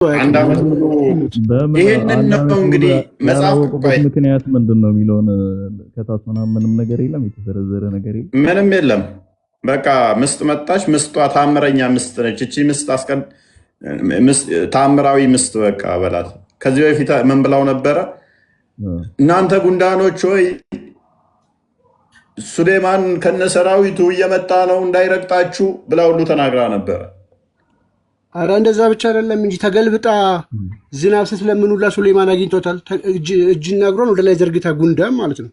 አንድ አመት ሙሉ ይሄንን ነው እንግዲህ መጽሐፍ ያላወቁበት ምክንያት ምንድነው የሚለውን ከታስመና ምንም ነገር የለም፣ የተዘረዘረ ነገር የለም፣ ምንም የለም። በቃ ምስጥ መጣች። ምስጧ ታምረኛ ምስጥ ነች። እቺ ምስጥ ታምራዊ ምስጥ በቃ በላት። ከዚህ በፊት ምን ብላው ነበረ? እናንተ ጉንዳኖች ሆይ ሱሌማን ከነሰራዊቱ እየመጣ ነው እንዳይረግጣችሁ ብላ ሁሉ ተናግራ ነበረ። አረ እንደዛ ብቻ አይደለም እንጂ ተገልብጣ ዝናብ ስትለምኑላ ሱሌማን አግኝቶታል። እጅና እግሯን ወደ ላይ ዘርግታ ጉንዳን ማለት ነው።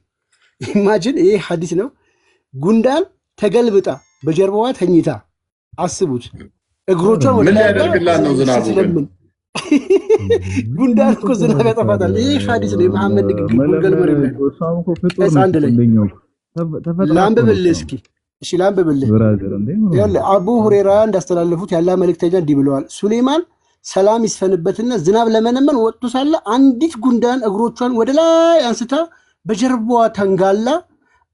ኢማጂን፣ ይሄ ሐዲስ ነው። ጉንዳን ተገልብጣ በጀርባዋ ተኝታ አስቡት። እግሮቿን ወደ ላይ ያደርግላት ነው ዝናቡ ስትለምን ጉንዳን እኮ ዝናብ ያጠፋታል። ይሄ ሐዲስ ነው። የመሐመድ ንግግር ጉንገል መረብ አንድ ላይ ላንብብልህ እስኪ። እሺ ላንብብልህ። አቡ ሁሬራ እንዳስተላለፉት ያለ መልእክተኛ እንዲህ ብለዋል። ሱሌማን ሰላም ይስፈንበትና ዝናብ ለመነመን ወጥቶ ሳለ አንዲት ጉንዳን እግሮቿን ወደ ላይ አንስታ በጀርባዋ ተንጋላ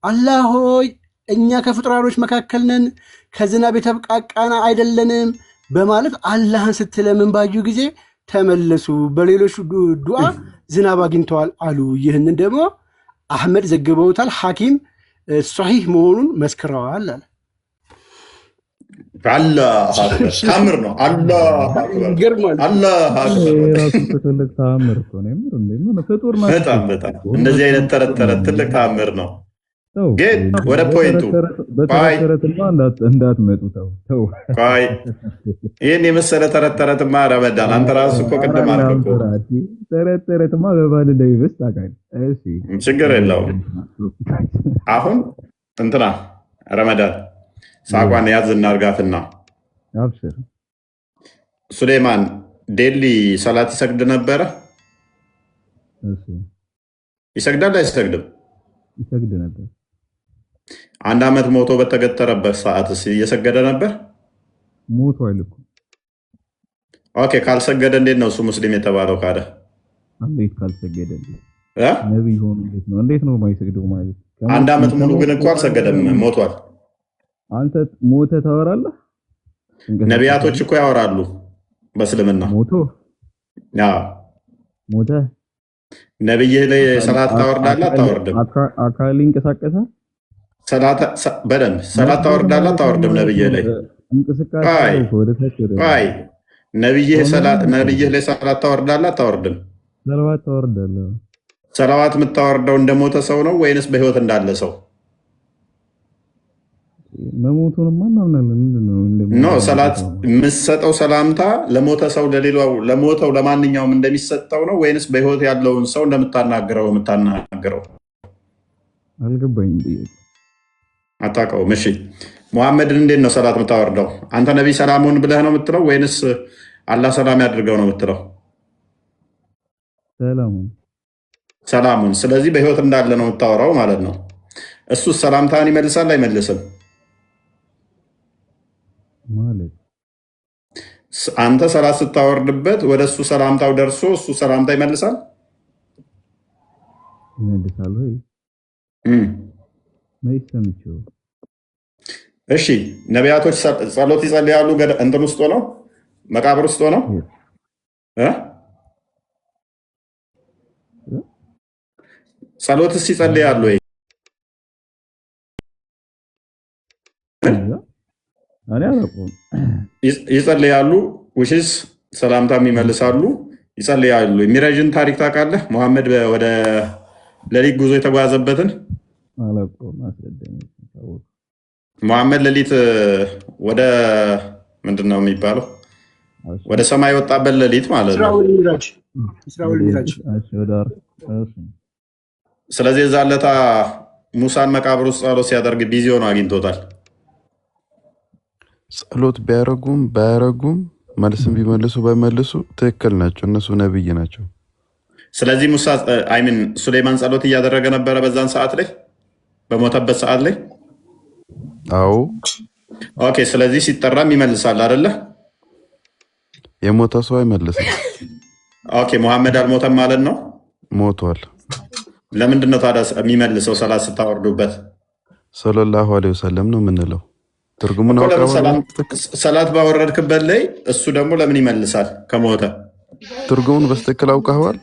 አላህ ሆይ እኛ ከፍጥራኖች መካከል ነን፣ ከዝናብ የተብቃቃና አይደለንም በማለት አላህን ስትለምን ባዩ ጊዜ ተመለሱ፣ በሌሎች ዱዓ ዝናብ አግኝተዋል አሉ። ይህንን ደግሞ አህመድ ዘግበውታል፣ ሐኪም ሷሂህ መሆኑን መስክረዋል አለ። አላህ አክበር ታምር ነው። አላህ አክበር አላህ አክበር በጣም እንደዚህ አይነት ተረት ትልቅ ታምር ነው። ግን ወደ ፖይንቱ ይህን የመሰለ ተረትማ ረመዳን አንተ ራሱ እኮ ቅድም አልክ እኮ ችግር የለውም። አሁን እንትና ረመዳን ሳቋን ያዝ እናርጋትና ሱሌማን ዴሊ ሰላት ይሰግድ ነበረ? ይሰግዳል አይሰግድም? ይሰግድ ነበር። አንድ አመት ሞቶ በተገተረበት ሰዓት እየሰገደ ነበር? ሞቶ አይልኩ። ኦኬ፣ ካልሰገደ እንዴት ነው እሱ ሙስሊም የተባለው? ካደ እንዴት ካልሰገደ ነብይ ሆኖ እንዴት ነው የማይሰግደው ማለት? አንድ አመት ሙሉ ግን እኮ አልሰገደም፣ ሞቷል። አንተ ሞተ ታወራለህ? ነቢያቶች እኮ ያወራሉ በእስልምና። ሞቶ ሞተ ነብይህ ላይ ሰላት ታወርዳለህ አታወርድም? አካል ይንቀሳቀሳል። በደንብ ሰላት ታወርዳለህ አታወርድም? ነብይህ ላይ ነብይህ ላይ ሰላት ታወርዳለህ አታወርድም? ሰላዋት ታወርዳለህ። ሰላዋት የምታወርደው እንደሞተ ሰው ነው ወይንስ በህይወት እንዳለ ሰው? መሞቱን ማናምናለን ነው። ሰላት የምትሰጠው ሰላምታ ለሞተ ሰው ለሞተው ለማንኛውም እንደሚሰጠው ነው ወይንስ በህይወት ያለውን ሰው እንደምታናግረው የምታናግረው? አልገባኝም። አታውቀውም? እሺ፣ ሙሐመድን እንዴት ነው ሰላት የምታወርደው? አንተ ነቢይ ሰላሙን ብለህ ነው የምትለው ወይንስ አላህ ሰላም ያድርገው ነው የምትለው? ሰላሙን። ስለዚህ በህይወት እንዳለ ነው የምታወራው ማለት ነው። እሱ ሰላምታን ይመልሳል አይመልስም? አንተ ሰላት ስታወርድበት ወደ እሱ ሰላምታው ደርሶ እሱ ሰላምታ ይመልሳል? እሺ፣ ነቢያቶች ጸሎት ይጸልያሉ እንትን ውስጥ ሆነው መቃብር ውስጥ ሆነው ጸሎትስ ይጸልያሉ ወይ? ይጸልያሉ ውሽስ ሰላምታም ይመልሳሉ፣ ይጸልያሉ። የሚረዥን ታሪክ ታውቃለህ? መሐመድ ወደ ሌሊት ጉዞ የተጓዘበትን መሐመድ ሌሊት ወደ ምንድን ነው የሚባለው ወደ ሰማይ የወጣበት ሌሊት ማለት ነው። ስለዚህ የዛ ለታ ሙሳን መቃብር ውስጥ ጸሎት ሲያደርግ ቢዚ ሆኖ አግኝቶታል። ጸሎት ቢያረጉም ባያረጉም መልስም ቢመልሱ ባይመልሱ ትክክል ናቸው። እነሱ ነብይ ናቸው። ስለዚህ ሙሳ አይምን ሱሌማን ጸሎት እያደረገ ነበረ በዛን ሰዓት ላይ በሞተበት ሰዓት ላይ። አዎ ኦኬ። ስለዚህ ሲጠራም ይመልሳል አይደለ? የሞተ ሰው አይመልስም። ኦኬ፣ ሙሐመድ አልሞተም ማለት ነው? ሞቷል። ለምንድን ነው ታዲያ የሚመልሰው? ሰላት ስታወርዱበት ሰለላሁ ዐለይሂ ወሰለም ነው የምንለው። ትርጉሙን ሰላት ባወረድክበት ላይ እሱ ደግሞ ለምን ይመልሳል? ከሞተ ትርጉሙን በስተክል አውቀዋል።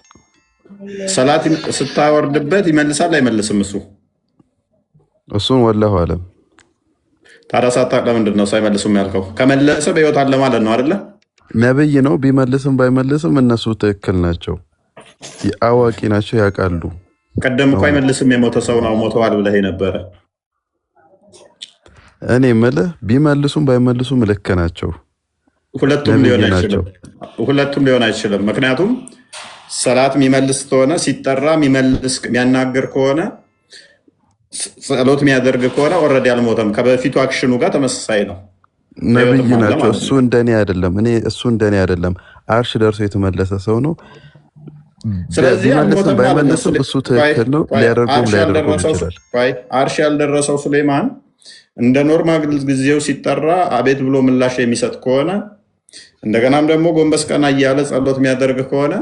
ሰላት ስታወርድበት ይመልሳል አይመልስም? እሱን ወላሁ አለም። ታዲያ ሳታውቅ ለምንድን ነው ሳይመልሱም ያልከው? ከመለሰ በህይወት አለ ማለት ነው አይደለ? ነብይ ነው። ቢመልስም ባይመልስም እነሱ ትክክል ናቸው፣ አዋቂ ናቸው፣ ያውቃሉ። ቀደም እኮ አይመልስም የሞተ ሰው ነው ሞተዋል ብለህ ነበረ። እኔ የምልህ ቢመልሱም ባይመልሱም ልክ ናቸው። ሁለቱም ሊሆን አይችልም። ምክንያቱም ሰላት የሚመልስ ከሆነ ሲጠራ የሚያናግር ከሆነ ጸሎት የሚያደርግ ከሆነ ኦልሬዲ አልሞተም። ከበፊቱ አክሽኑ ጋር ተመሳሳይ ነው። ነብይ ናቸው። እሱ እንደኔ አይደለም። አርሽ ደርሶ የተመለሰ ሰው ነው። ስለዚህ ባይመለስም እሱ ትክክል ነው። ሊያደርገው ይችላል። አርሽ ያልደረሰው ሱሌማን እንደ ኖርማል ጊዜው ሲጠራ አቤት ብሎ ምላሽ የሚሰጥ ከሆነ እንደገናም ደግሞ ጎንበስ ቀና እያለ ጸሎት የሚያደርግ ከሆነ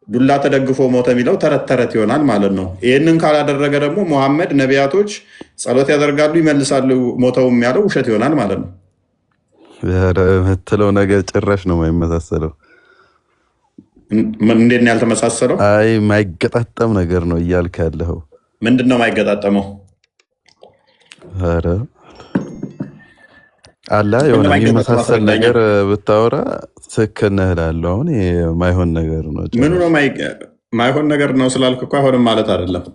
ዱላ ተደግፎ ሞተ የሚለው ተረት ይሆናል ማለት ነው። ይህንን ካላደረገ ደግሞ ሙሐመድ ነቢያቶች ጸሎት ያደርጋሉ ይመልሳሉ ሞተውም ያለው ውሸት ይሆናል ማለት ነው። የምትለው ነገር ጭራሽ ነው የማይመሳሰለው። እንዴት ነው ያልተመሳሰለው? አይ የማይገጣጠም ነገር ነው እያልክ ያለኸው። ምንድን ነው የማይገጣጠመው? ኧረ አላ የሆነ የሚመሳሰል ነገር ብታወራ ትክክል ነህ እላለሁ። አሁን የማይሆን ነገር ነው። ምኑ ነው ማይሆን ነገር ነው ስላልክ እኮ አይሆንም ማለት አይደለም።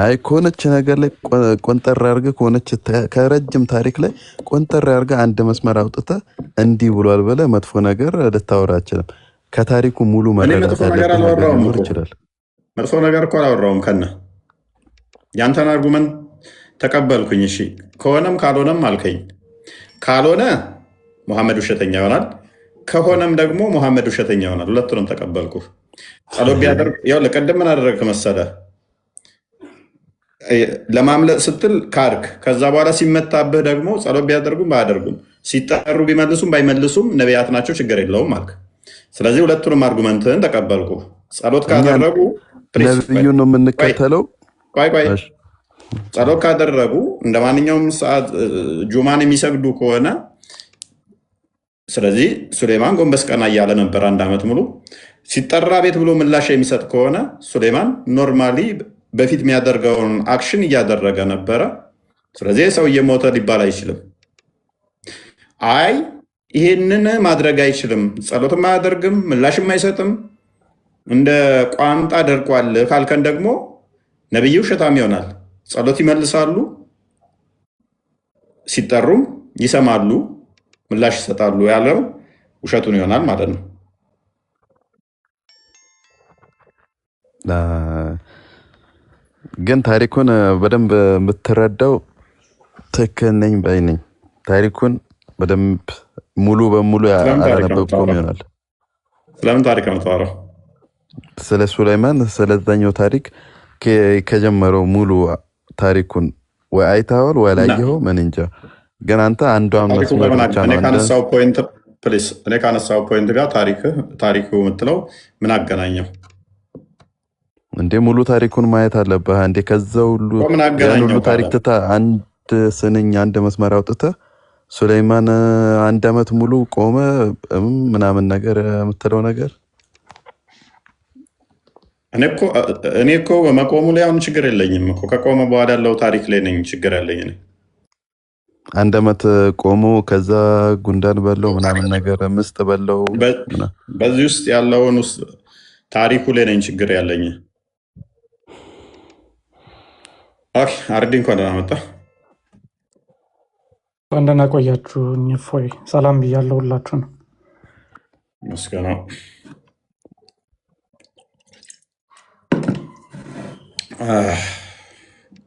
አይ ከሆነች ነገር ላይ ቆንጠር አድርገህ ከረጅም ታሪክ ላይ ቆንጠር አድርገህ አንድ መስመር አውጥተህ እንዲህ ብሏል ብለህ መጥፎ ነገር ልታወራ አችልም። ከታሪኩ ሙሉ መረዳት ሊኖር ይችላል። መጥፎ ነገር እኮ አላወራሁም። ያንተን አርጉመንት ተቀበልኩኝ። እሺ ከሆነም ካልሆነም አልከኝ። ካልሆነ ሙሐመድ ውሸተኛ ይሆናል፣ ከሆነም ደግሞ ሙሐመድ ውሸተኛ ይሆናል። ሁለቱንም ተቀበልኩ። ጸሎት ቢያደርግ ያው ለቀደም ምን አደረግክ መሰለህ? ለማምለጥ ስትል ካርክ። ከዛ በኋላ ሲመታብህ ደግሞ ጸሎት ቢያደርጉም ባያደርጉም ሲጠሩ ቢመልሱም ባይመልሱም ነቢያት ናቸው ችግር የለውም አልክ። ስለዚህ ሁለቱንም አርጉመንትህን ተቀበልኩ። ጸሎት ካደረጉ ነብዩን ነው የምንከተለው። ቆይ ጸሎት ካደረጉ እንደ ማንኛውም ሰዓት ጁማን የሚሰግዱ ከሆነ ስለዚህ ሱሌማን ጎንበስ ቀና እያለ ነበር 1 ዓመት ሙሉ። ሲጠራ ቤት ብሎ ምላሽ የሚሰጥ ከሆነ ሱሌማን ኖርማሊ በፊት የሚያደርገውን አክሽን እያደረገ ነበረ። ስለዚህ ሰው እየሞተ ሊባል አይችልም። አይ ይሄንን ማድረግ አይችልም፣ ጸሎትም አያደርግም፣ ምላሽም አይሰጥም፣ እንደ ቋንጣ ደርቋል ካልከን ደግሞ ነብዩ ውሸታም ይሆናል። ጸሎት ይመልሳሉ፣ ሲጠሩም ይሰማሉ፣ ምላሽ ይሰጣሉ ያለው ውሸቱን ይሆናል ማለት ነው። ግን ታሪኩን በደንብ የምትረዳው ትክክል ነኝ ባይ ነኝ። ታሪኩን በደንብ ሙሉ በሙሉ አላነበብኩም ይሆናል። ስለምን ታሪክ ነው የምታወራው? ስለ ሱሌማን ስለዛኛው ታሪክ ከጀመረው ሙሉ ታሪኩን ወይ አይተኸዋል ወይ አላየኸው ምን እንጃ። ግን አንተ አንዷን መስመር ብቻ ነው። እኔ ካነሳው ፖይንት ጋር ታሪኩ የምትለው ምን አገናኘው እንዴ? ሙሉ ታሪኩን ማየት አለብህ እንዴ። ከዛ ሁሉ ታሪክ ትተህ አንድ ስንኝ አንድ መስመር አውጥተህ ሱሌማን 1 ዓመት ሙሉ ቆመ ምናምን ነገር የምትለው ነገር እኔ እኮ በመቆሙ ላይ አሁን ችግር የለኝም እኮ። ከቆመ በኋላ ያለው ታሪክ ላይ ነኝ ችግር ያለኝ እኔ። 1 ዓመት ቆሞ ከዛ ጉንዳን በለው ምናምን ነገር ምስጥ በለው በዚህ ውስጥ ያለውን ታሪኩ ላይ ነኝ ችግር ያለኝ። አርዲ እንኳን ደህና መጣ። እንደና ቆያችሁ። እፎይ ሰላም ብያለሁ ሁላችሁ ነው። መስገናው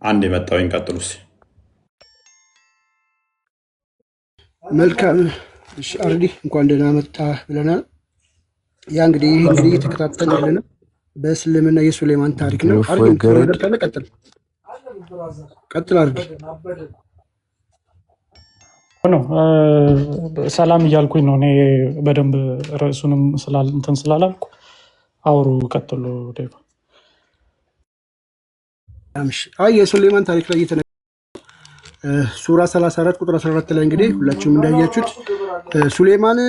አንድ የመጣው ቀጥሉስ። መልካም እሺ፣ አርዲ እንኳን ደህና መጣ ብለናል። ያ እንግዲህ እየተከታተልን ያለነው በእስልምና የሱሌማን ታሪክ ነው። አርዲ ቀጥል አርዲ ነው። ሰላም እያልኩኝ ነው እኔ በደንብ ርዕሱንም እንትን ስላላልኩ አውሩ ቀጥሉ ዴቫ። የሱሌማን ታሪክ ላይ ሱራ 34 ቁጥር 14 ላይ እንግዲህ ሁላችሁም እንዳያችሁት ሱሌማን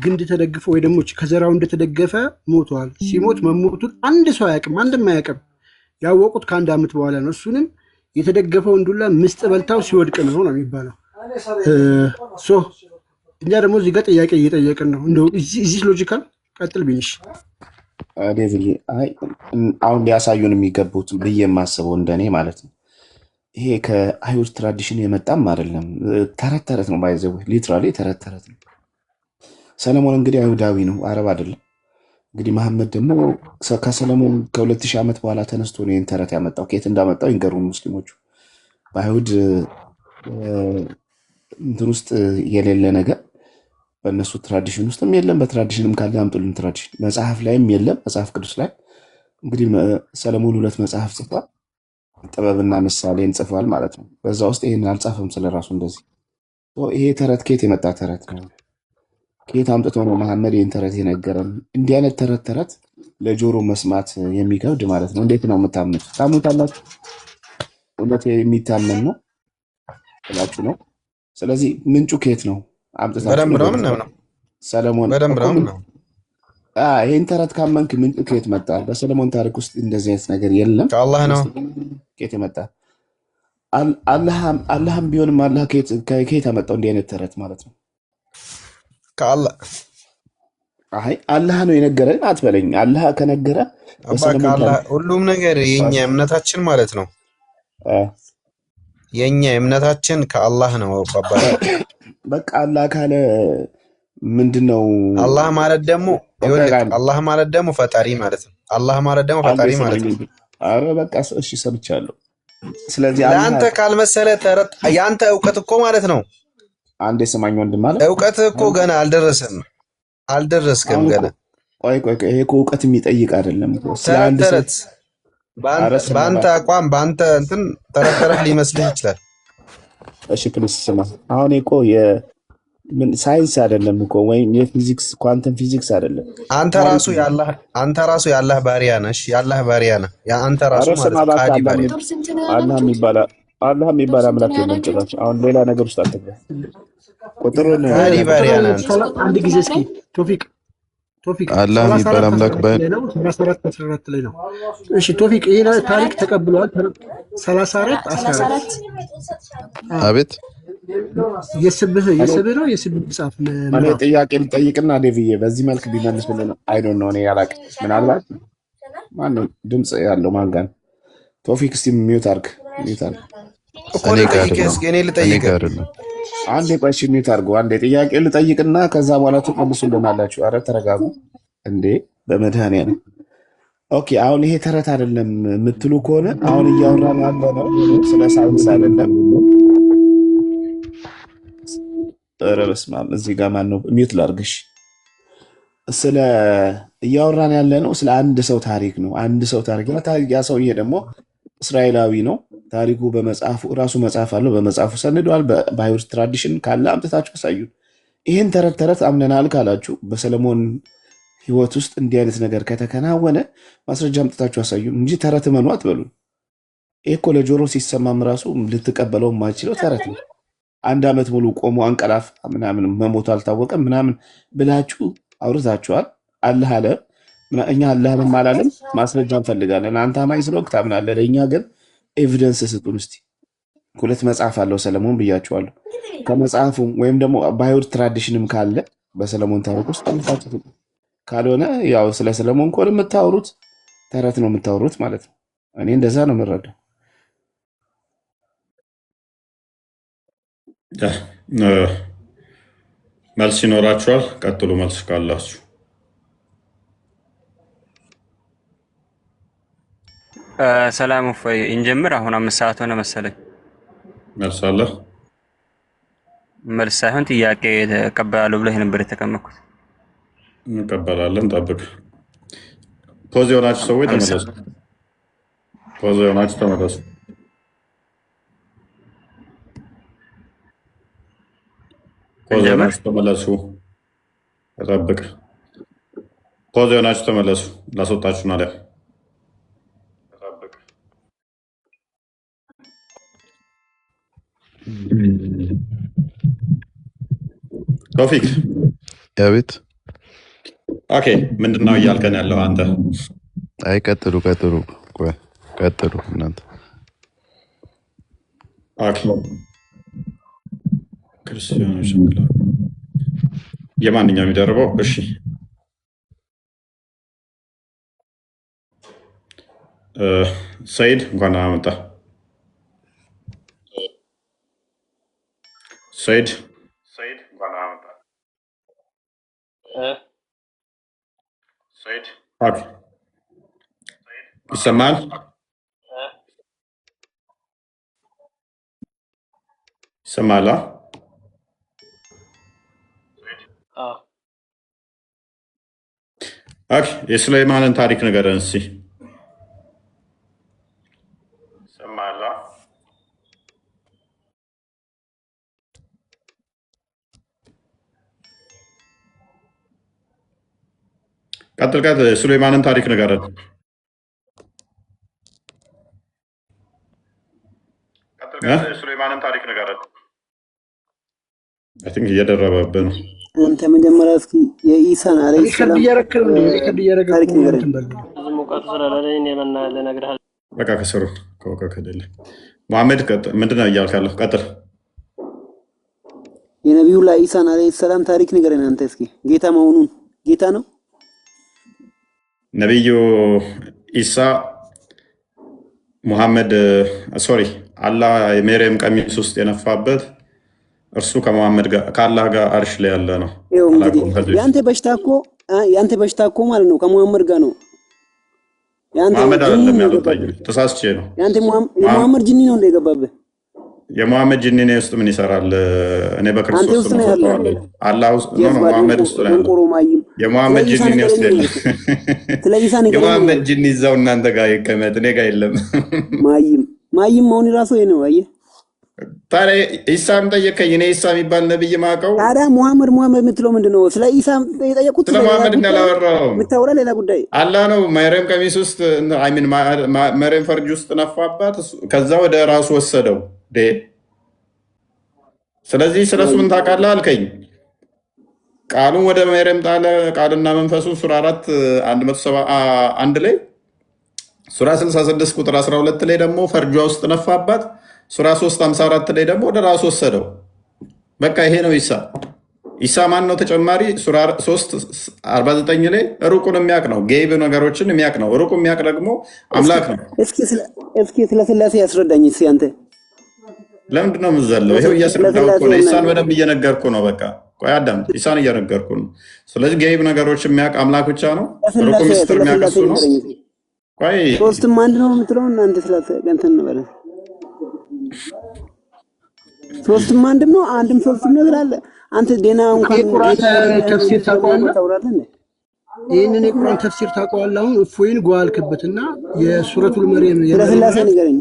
ግንድ ተደግፎ ወይ ደግሞ ከዘራው እንደተደገፈ ሞቷል። ሲሞት መሞቱን አንድ ሰው አያውቅም፣ አንድም አያውቅም። ያወቁት ከአንድ ዓመት በኋላ ነው። እሱንም የተደገፈው እንዱላ ምስጥ በልታው ሲወድቅ ነው ነው የሚባለው። እኛ ደግሞ እዚህ ጋር ጥያቄ እየጠየቅን ነው። እንደው እዚህ ሎጂካል ቀጥል ቢንሽ አሁን ሊያሳዩን የሚገቡት ብዬ የማስበው እንደኔ ማለት ነው ይሄ ከአይሁድ ትራዲሽን የመጣም አይደለም። ተረት ተረት ነው። ባይዘው ሊትራሊ ተረት ተረት ነው። ሰለሞን እንግዲህ አይሁዳዊ ነው፣ አረብ አይደለም። እንግዲህ መሐመድ ደግሞ ከሰለሞን ከ2000 ዓመት በኋላ ተነስቶ ነው ይህን ተረት ያመጣው። ከየት እንዳመጣው ይንገሩን ሙስሊሞቹ። በአይሁድ እንትን ውስጥ የሌለ ነገር በእነሱ ትራዲሽን ውስጥም የለም። በትራዲሽንም ካለ አምጡልን ትራዲሽን። መጽሐፍ ላይም የለም። መጽሐፍ ቅዱስ ላይ እንግዲህ ሰለሞን 2 መጽሐፍ ጽፏል። ጥበብና ምሳሌ እንጽፏል ማለት ነው። በዛ ውስጥ ይሄን አልጻፈም ስለራሱ። እንደዚህ ይሄ ተረት ከየት የመጣ ተረት ነው? ከየት አምጥቶ ነው መሐመድ ይህን ተረት የነገረን? እንዲህ አይነት ተረት ተረት ለጆሮ መስማት የሚከብድ ማለት ነው። እንዴት ነው የምታምኑት? ታምኑታላችሁ? እውነት የሚታመን ነው ብላችሁ ነው? ስለዚህ ምንጩ ከየት ነው አምጥታችሁ? ሰለሞን ይህን ተረት ካመንክ ምንጩ ከየት መጣ? በሰለሞን ታሪክ ውስጥ እንደዚህ አይነት ነገር የለም። ከአላህ ነው። ከየት መጣ? አላህም ቢሆንም አላህ ከየት አመጣው እንዲህ አይነት ተረት ማለት ነው? ከአላህ አላህ ነው የነገረን አትበለኝ። አላህ ከነገረ ሁሉም ነገር የኛ እምነታችን ማለት ነው። የኛ እምነታችን ከአላህ ነው። በቃ አላህ ካለ ምንድነው? አላህ ማለት ደግሞ ፈጣሪ ማለት ነው። አላህ ማለት ደግሞ ፈጣሪ ማለት ነው። አረ በቃ እሺ ሰምቻለሁ። ስለዚህ ለአንተ ካልመሰለ ተረት ያንተ እውቀት እኮ ማለት ነው። አንዴ ስማኝ ወንድም ማለት እውቀት እኮ ገና አልደረስክም ገና። ቆይ ይሄ እኮ እውቀት የሚጠይቅ አይደለም። ተረት በአንተ አቋም በአንተ እንትን ተረት ሊመስልህ ይችላል። እሺ ፕሊስ ስማ። አሁን እኮ ሳይንስ አይደለም እኮ ወይም የፊዚክስ ኳንተም ፊዚክስ አይደለም። አንተ ራሱ የአላህ ባሪያ ነህ። የአላህ ባሪያ ነህ። አንተ ራሱ ማለት ቃዲ ባሪያ። አላህ የሚባል አምላክ የለም ጭራሽ። አሁን ሌላ ነገር ውስጥ አትገባ። ቁጥሩን ቃዲ ባሪያ ነህ። አንድ ጊዜ እስኪ ቶፊቅ አላህ የሚባል አምላክ ላይ ነው። እሺ ቶፊቅ ይሄ ታሪክ ተቀብሏል። 34 14 አቤት የስብህ ነው የስብህ ጻፍ እኔ ጥያቄ ልጠይቅና ዴቪዬ በዚህ መልክ ቢመልስልን አይ ዶንት ኖ። እኔ ያላቅ ምናልባት ማነው ድምጽ ያለው ማንጋን ቶፊቅ እስቲ ሚዩት አድርግ እኔ ልጠይቅ አንዴ ቆይ ሚዩት አድርገው አንዴ ጥያቄ ልጠይቅና ከዛ በኋላ ትመልሱልናላችሁ። አረ ተረጋጉ እንዴ በመድኃኒዓለም። ኦኬ አሁን ይሄ ተረት አይደለም የምትሉ ከሆነ አሁን እያወራን ያለ ነው ስለ ሳይንስ አይደለም። ኧረ በስመ አብ እዚህ ጋር ማነው ሚዩት ላድርግሽ። ስለ እያወራን ያለ ነው ስለ አንድ ሰው ታሪክ ነው። አንድ ሰው ታሪክ ያ ሰውዬ ደግሞ እስራኤላዊ ነው። ታሪኩ በመጽሐፉ ራሱ መጽሐፍ አለው። በመጽሐፉ ሰንዷል። በአይሁድ ትራዲሽን ካለ አምጥታችሁ አሳዩን። ይህን ተረት ተረት አምነናል ካላችሁ በሰለሞን ህይወት ውስጥ እንዲህ አይነት ነገር ከተከናወነ ማስረጃ አምጥታችሁ አሳዩን እንጂ ተረት እመኑ አትበሉን። ይህ እኮ ለጆሮ ሲሰማም ራሱ ልትቀበለው የማይችለው ተረት ነው። 1 ዓመት ሙሉ ቆሞ አንቀላፍ ምናምን መሞቱ አልታወቀም ምናምን ብላችሁ አውርታችኋል። አላህ አለ እኛ አላህም አላለም ማስረጃ እንፈልጋለን። አንተ አማኝ ስለሆንክ ታምናለህ። ለእኛ ግን ኤቪደንስ ስጡን እስቲ። 2 መጽሐፍ አለው ሰለሞን ብያችኋለሁ። ከመጽሐፉ ወይም ደግሞ በአይሁድ ትራዲሽንም ካለ በሰለሞን ታሪክ ውስጥ አልፋችሁ ካልሆነ ያው ስለ ሰለሞን ከሆነ የምታወሩት ተረት ነው የምታወሩት ማለት ነው። እኔ እንደዛ ነው የምረዳው። መልስ ይኖራችኋል? ቀጥሉ መልስ ካላችሁ። ሰላም እፎይ እንጀምር። አሁን 5 ሰዓት ሆነ መሰለኝ። መልስ አለ? መልስ ሳይሆን ጥያቄ ተቀበላለሁ ብለህ ነበር የተቀመጥኩት። እንቀበላለን። ጠብቅ። ፖዝ የሆናችሁ ሰዎች ተመለሱ። ፖዝ የሆናችሁ ተመለሱ። ፖዝ የሆናችሁ ተመለሱ። ጠብቅ። ፖዝ የሆናችሁ ተመለሱ። ላስወጣችሁ ነው። ቶፊክ ያቤት ኦኬ፣ ምንድነው እያልከን ያለው አንተ? አይ ቀጥሉ እናንተ። ኦኬ ክርስቲያኖች የማንኛውም የሚደርበው እሺ ሰይድ እንኳን አመጣ። ሰይድ እንኳን አመጣ። ሰይድ ኦኬ፣ ይሰማል? ይሰማል? ኦኬ፣ የሱለይማንን ታሪክ ንገረን እስኪ። ቀጥል፣ ሱሌማንን ታሪክ ንገረን። ሱሌማንን ታሪክ ንገረን። አይ ቲንክ እየደረበብህ ነው። አንተ መጀመሪያ እስኪ የኢሳን አለይሂ ሰላም ታሪክ ንገረን። በቃ ከሰሩ ከደለ መሐመድ ምንድን ነው እያልክ ያለው? ቀጥል። የነቢዩላህ ኢሳን አለይሂ ሰላም ታሪክ ንገረን አንተ እስኪ። ጌታ መሆኑን ጌታ ነው ነቢዩ ኢሳ ሙሐመድ ሶሪ አላህ የመርየም ቀሚስ ውስጥ የነፋበት እርሱ ከሙሐመድ ጋር ከአላህ ጋር አርሽ ላይ ያለ ነው። ያንተ በሽታ እኮ ማለት ነው ከሙሐመድ ጋር ነው። ሙሐመድ አይደለም ያልወጣኝ፣ ተሳስቼ ነው። ያንተ የሙሐመድ ጅኒ ነው እንደገባብህ። የሙሐመድ ጅኒ ነው ውስጥ ምን ይሰራል? እኔ በክርስቶስ ነው ያለው። አላህ ውስጥ ነው ሙሐመድ ውስጥ ነው ያለው። የሙሐመድ ጅኒ ነው ውስጥ የለም። የሙሐመድ ጅኒ እዛው እናንተ ጋር ይቀመጥ፣ እኔ ጋር የለም። ማይም መሆን ራሱ ይሄ ነው። አየህ ታዲያ ኢሳም ጠየቀኝ። እኔ ኢሳ የሚባል ነብይ ማውቀው ታዲያ ሙሐመድ የምትለው ምንድን ነው? ስለ ኢሳ ጠየቁት። ስለ ሙሐመድ እንዳላወራሁም የምታወራ ሌላ ጉዳይ። አላህ ነው መርየም ቀሚስ ውስጥ መርየም ፈርጅ ውስጥ ነፋባት፣ ከዛ ወደ ራሱ ወሰደው። ስለዚህ ስለሱ ምን ታውቃለህ አልከኝ። ቃሉን ወደ መርየም ጣለ። ቃልና መንፈሱን ሱራ 4 171 ላይ፣ ሱራ 66 ቁጥር 12 ላይ ደግሞ ፈርጇ ውስጥ ነፋባት። ሱራ 354 ላይ ደግሞ ወደ ራሱ ወሰደው። በቃ ይሄ ነው ኢሳ። ኢሳ ማን ነው? ተጨማሪ ሱራ 349 ላይ ሩቁን የሚያውቅ ነው፣ ጌይብ ነገሮችን የሚያውቅ ነው። ሩቁ የሚያውቅ ደግሞ አምላክ ነው። እስኪ ስለ ስላሴ ያስረዳኝ እስኪ አንተ። ለምንድን ነው የምትዘለው? ይሄው እያስረዳሁ እኮ ነው። ኢሳን በደንብ እየነገርኩ ነው። በቃ ቆይ አዳምጥ፣ ኢሳን እየነገርኩ ነው። ስለዚህ ጌይብ ነገሮች የሚያውቅ አምላክ ብቻ ነው። ሩቁ ሚስጥር የሚያውቅ እሱ ነው። ቆይ ሶስትም አንድ ነው የምትለው እናንተ ስላሴ እንትን ነው ማለት ሶስትም አንድም ነው አንድም ሶስትም ነው ትላለህ አንተ። ደህና እንኳን ተፍሲር ታውቃለህ? ይሄንን የቁርአን ተፍሲር ታውቃለህ? አሁን እፎይን ጓልክበትና የሱረቱል መርየም ስለስላሴ ንገረኝ።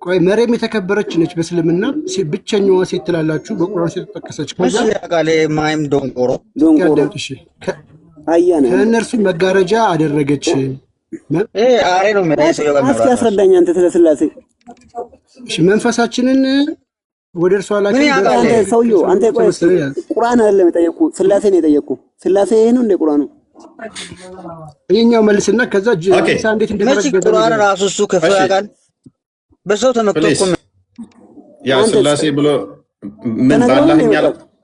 ቆይ መርየም የተከበረች ነች በእስልምና ብቸኛዋ ሴት ትላላችሁ፣ በቁርአን ሴት ተጠቀሰች። ከእነርሱ መጋረጃ አደረገች። እስኪ አስረዳኝ አንተ ስለስላሴ። መንፈሳችንን ወደ እርሷ ላከ። አንተ ሰውዬው አንተ ቆይ ቁርአን አይደለም የጠየኩህ ስላሴ ነው የጠየኩህ። ስላሴ ይሄ ነው እንደ ቁርአኑ ይሄኛው መልስና ከዛ ኢሳ እንዴት እንደተረገዘ ቁርአን ራሱ እሱ ከፍ ያጋል በሰው ተመክቶ ያ ስላሴ ብሎ ምን ባላህኛ።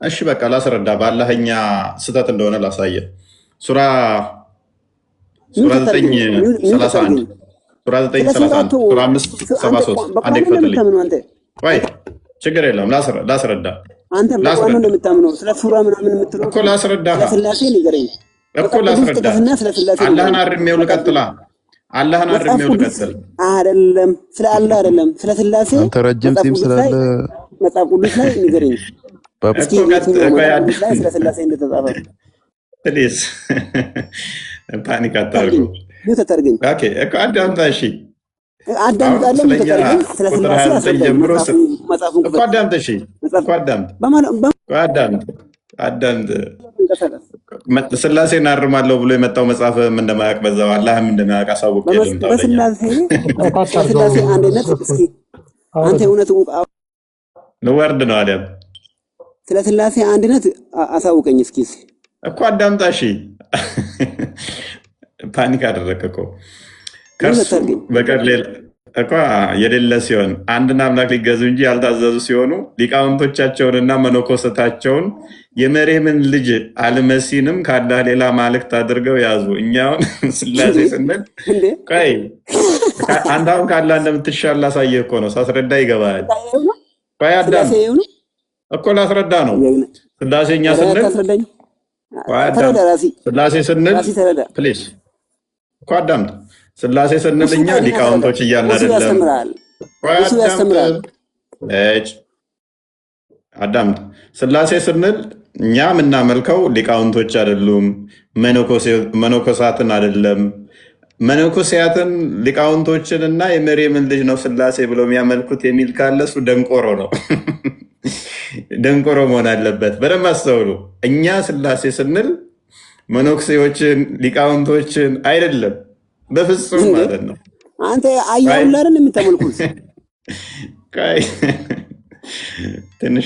እሺ በቃ ላስረዳ፣ ባላህኛ ስተት እንደሆነ ላሳየ። ሱራ 9:31 ሱራ 9:31 ሱራ 5:73 አንዴ ክፈትልኝ። ቆይ ችግር የለም ላስረዳ። አንተ በቁርአን ነው የምታምነው? ስለ ሱራ ምናምን የምትለው እኮ ላስረዳ ስላሴ ንገረኝ እኮ ላስረዳ። አላህን አርሜው ልቀጥላ። አላህን አርሜው ልቀጥል አይደለም፣ ስለ አላህ አይደለም፣ ስለ ስላሴ። አንተ ረጅም ሲም ስላለ መጽሐፍ ቅዱስ ላይ ንገረኝ እስኪ ስለ ስላሴ እንደተጻፈ። ፕሊዝ ፓኒክ አታርጉ። ተተርገኝ እኮ አዳምጣ። እሺ አዳምጣለሁ። ስለ ስላሴ አስረዳኝ መጽሐፉን እኮ አዳምጥ። እሺ እኮ አዳምጥ። አዳምጥ። ስላሴን አርማለሁ ብሎ የመጣው መጽሐፍ እንደማያውቅ በዛው አላህም እንደማያውቅ አሳውቅ። በስላሴ አንድነት እስኪ አንተ እውነት ልወርድ ነው አደም ስለ ስላሴ አንድነት አሳውቀኝ እስኪ እኮ አዳምጣሽ ፓኒክ አደረከኮ ከሱ በቀር ሌላ እኮ የሌለ ሲሆን አንድና አምላክ ሊገዙ እንጂ ያልታዘዙ ሲሆኑ ሊቃውንቶቻቸውንና መነኮሳታቸውን የመርየምን ልጅ አልመሲንም ካላህ ሌላ ማልክት አድርገው ያዙ። እኛውን ስላሴ ስንል ቆይ አንተ አሁን ካላህ እንደምትሻል ላሳየህ እኮ ነው። ሳስረዳ ይገባል። ቆይ አዳም እኮ ላስረዳ ነው። ስላሴኛ ስንል ስላሴ ስንል ፕሊዝ እኮ አዳምጥ። ስላሴ ስንል እኛ ሊቃውንቶች እያልን አይደለም። አዳምጥ። ስላሴ ስንል እኛ የምናመልከው ሊቃውንቶች አይደሉም፣ መነኮሳትን አይደለም። መነኮሳትን ሊቃውንቶችንና የመርየምን ልጅ ነው ስላሴ ብለው የሚያመልኩት የሚል ካለ እሱ ደንቆሮ ነው። ደንቆሮ መሆን አለበት። በደንብ አስተውሉ። እኛ ስላሴ ስንል መነኩሴዎችን ሊቃውንቶችን አይደለም፣ በፍጹም ማለት ነው። አንተ አያውን ለርን የምታመልኩት ትንሽ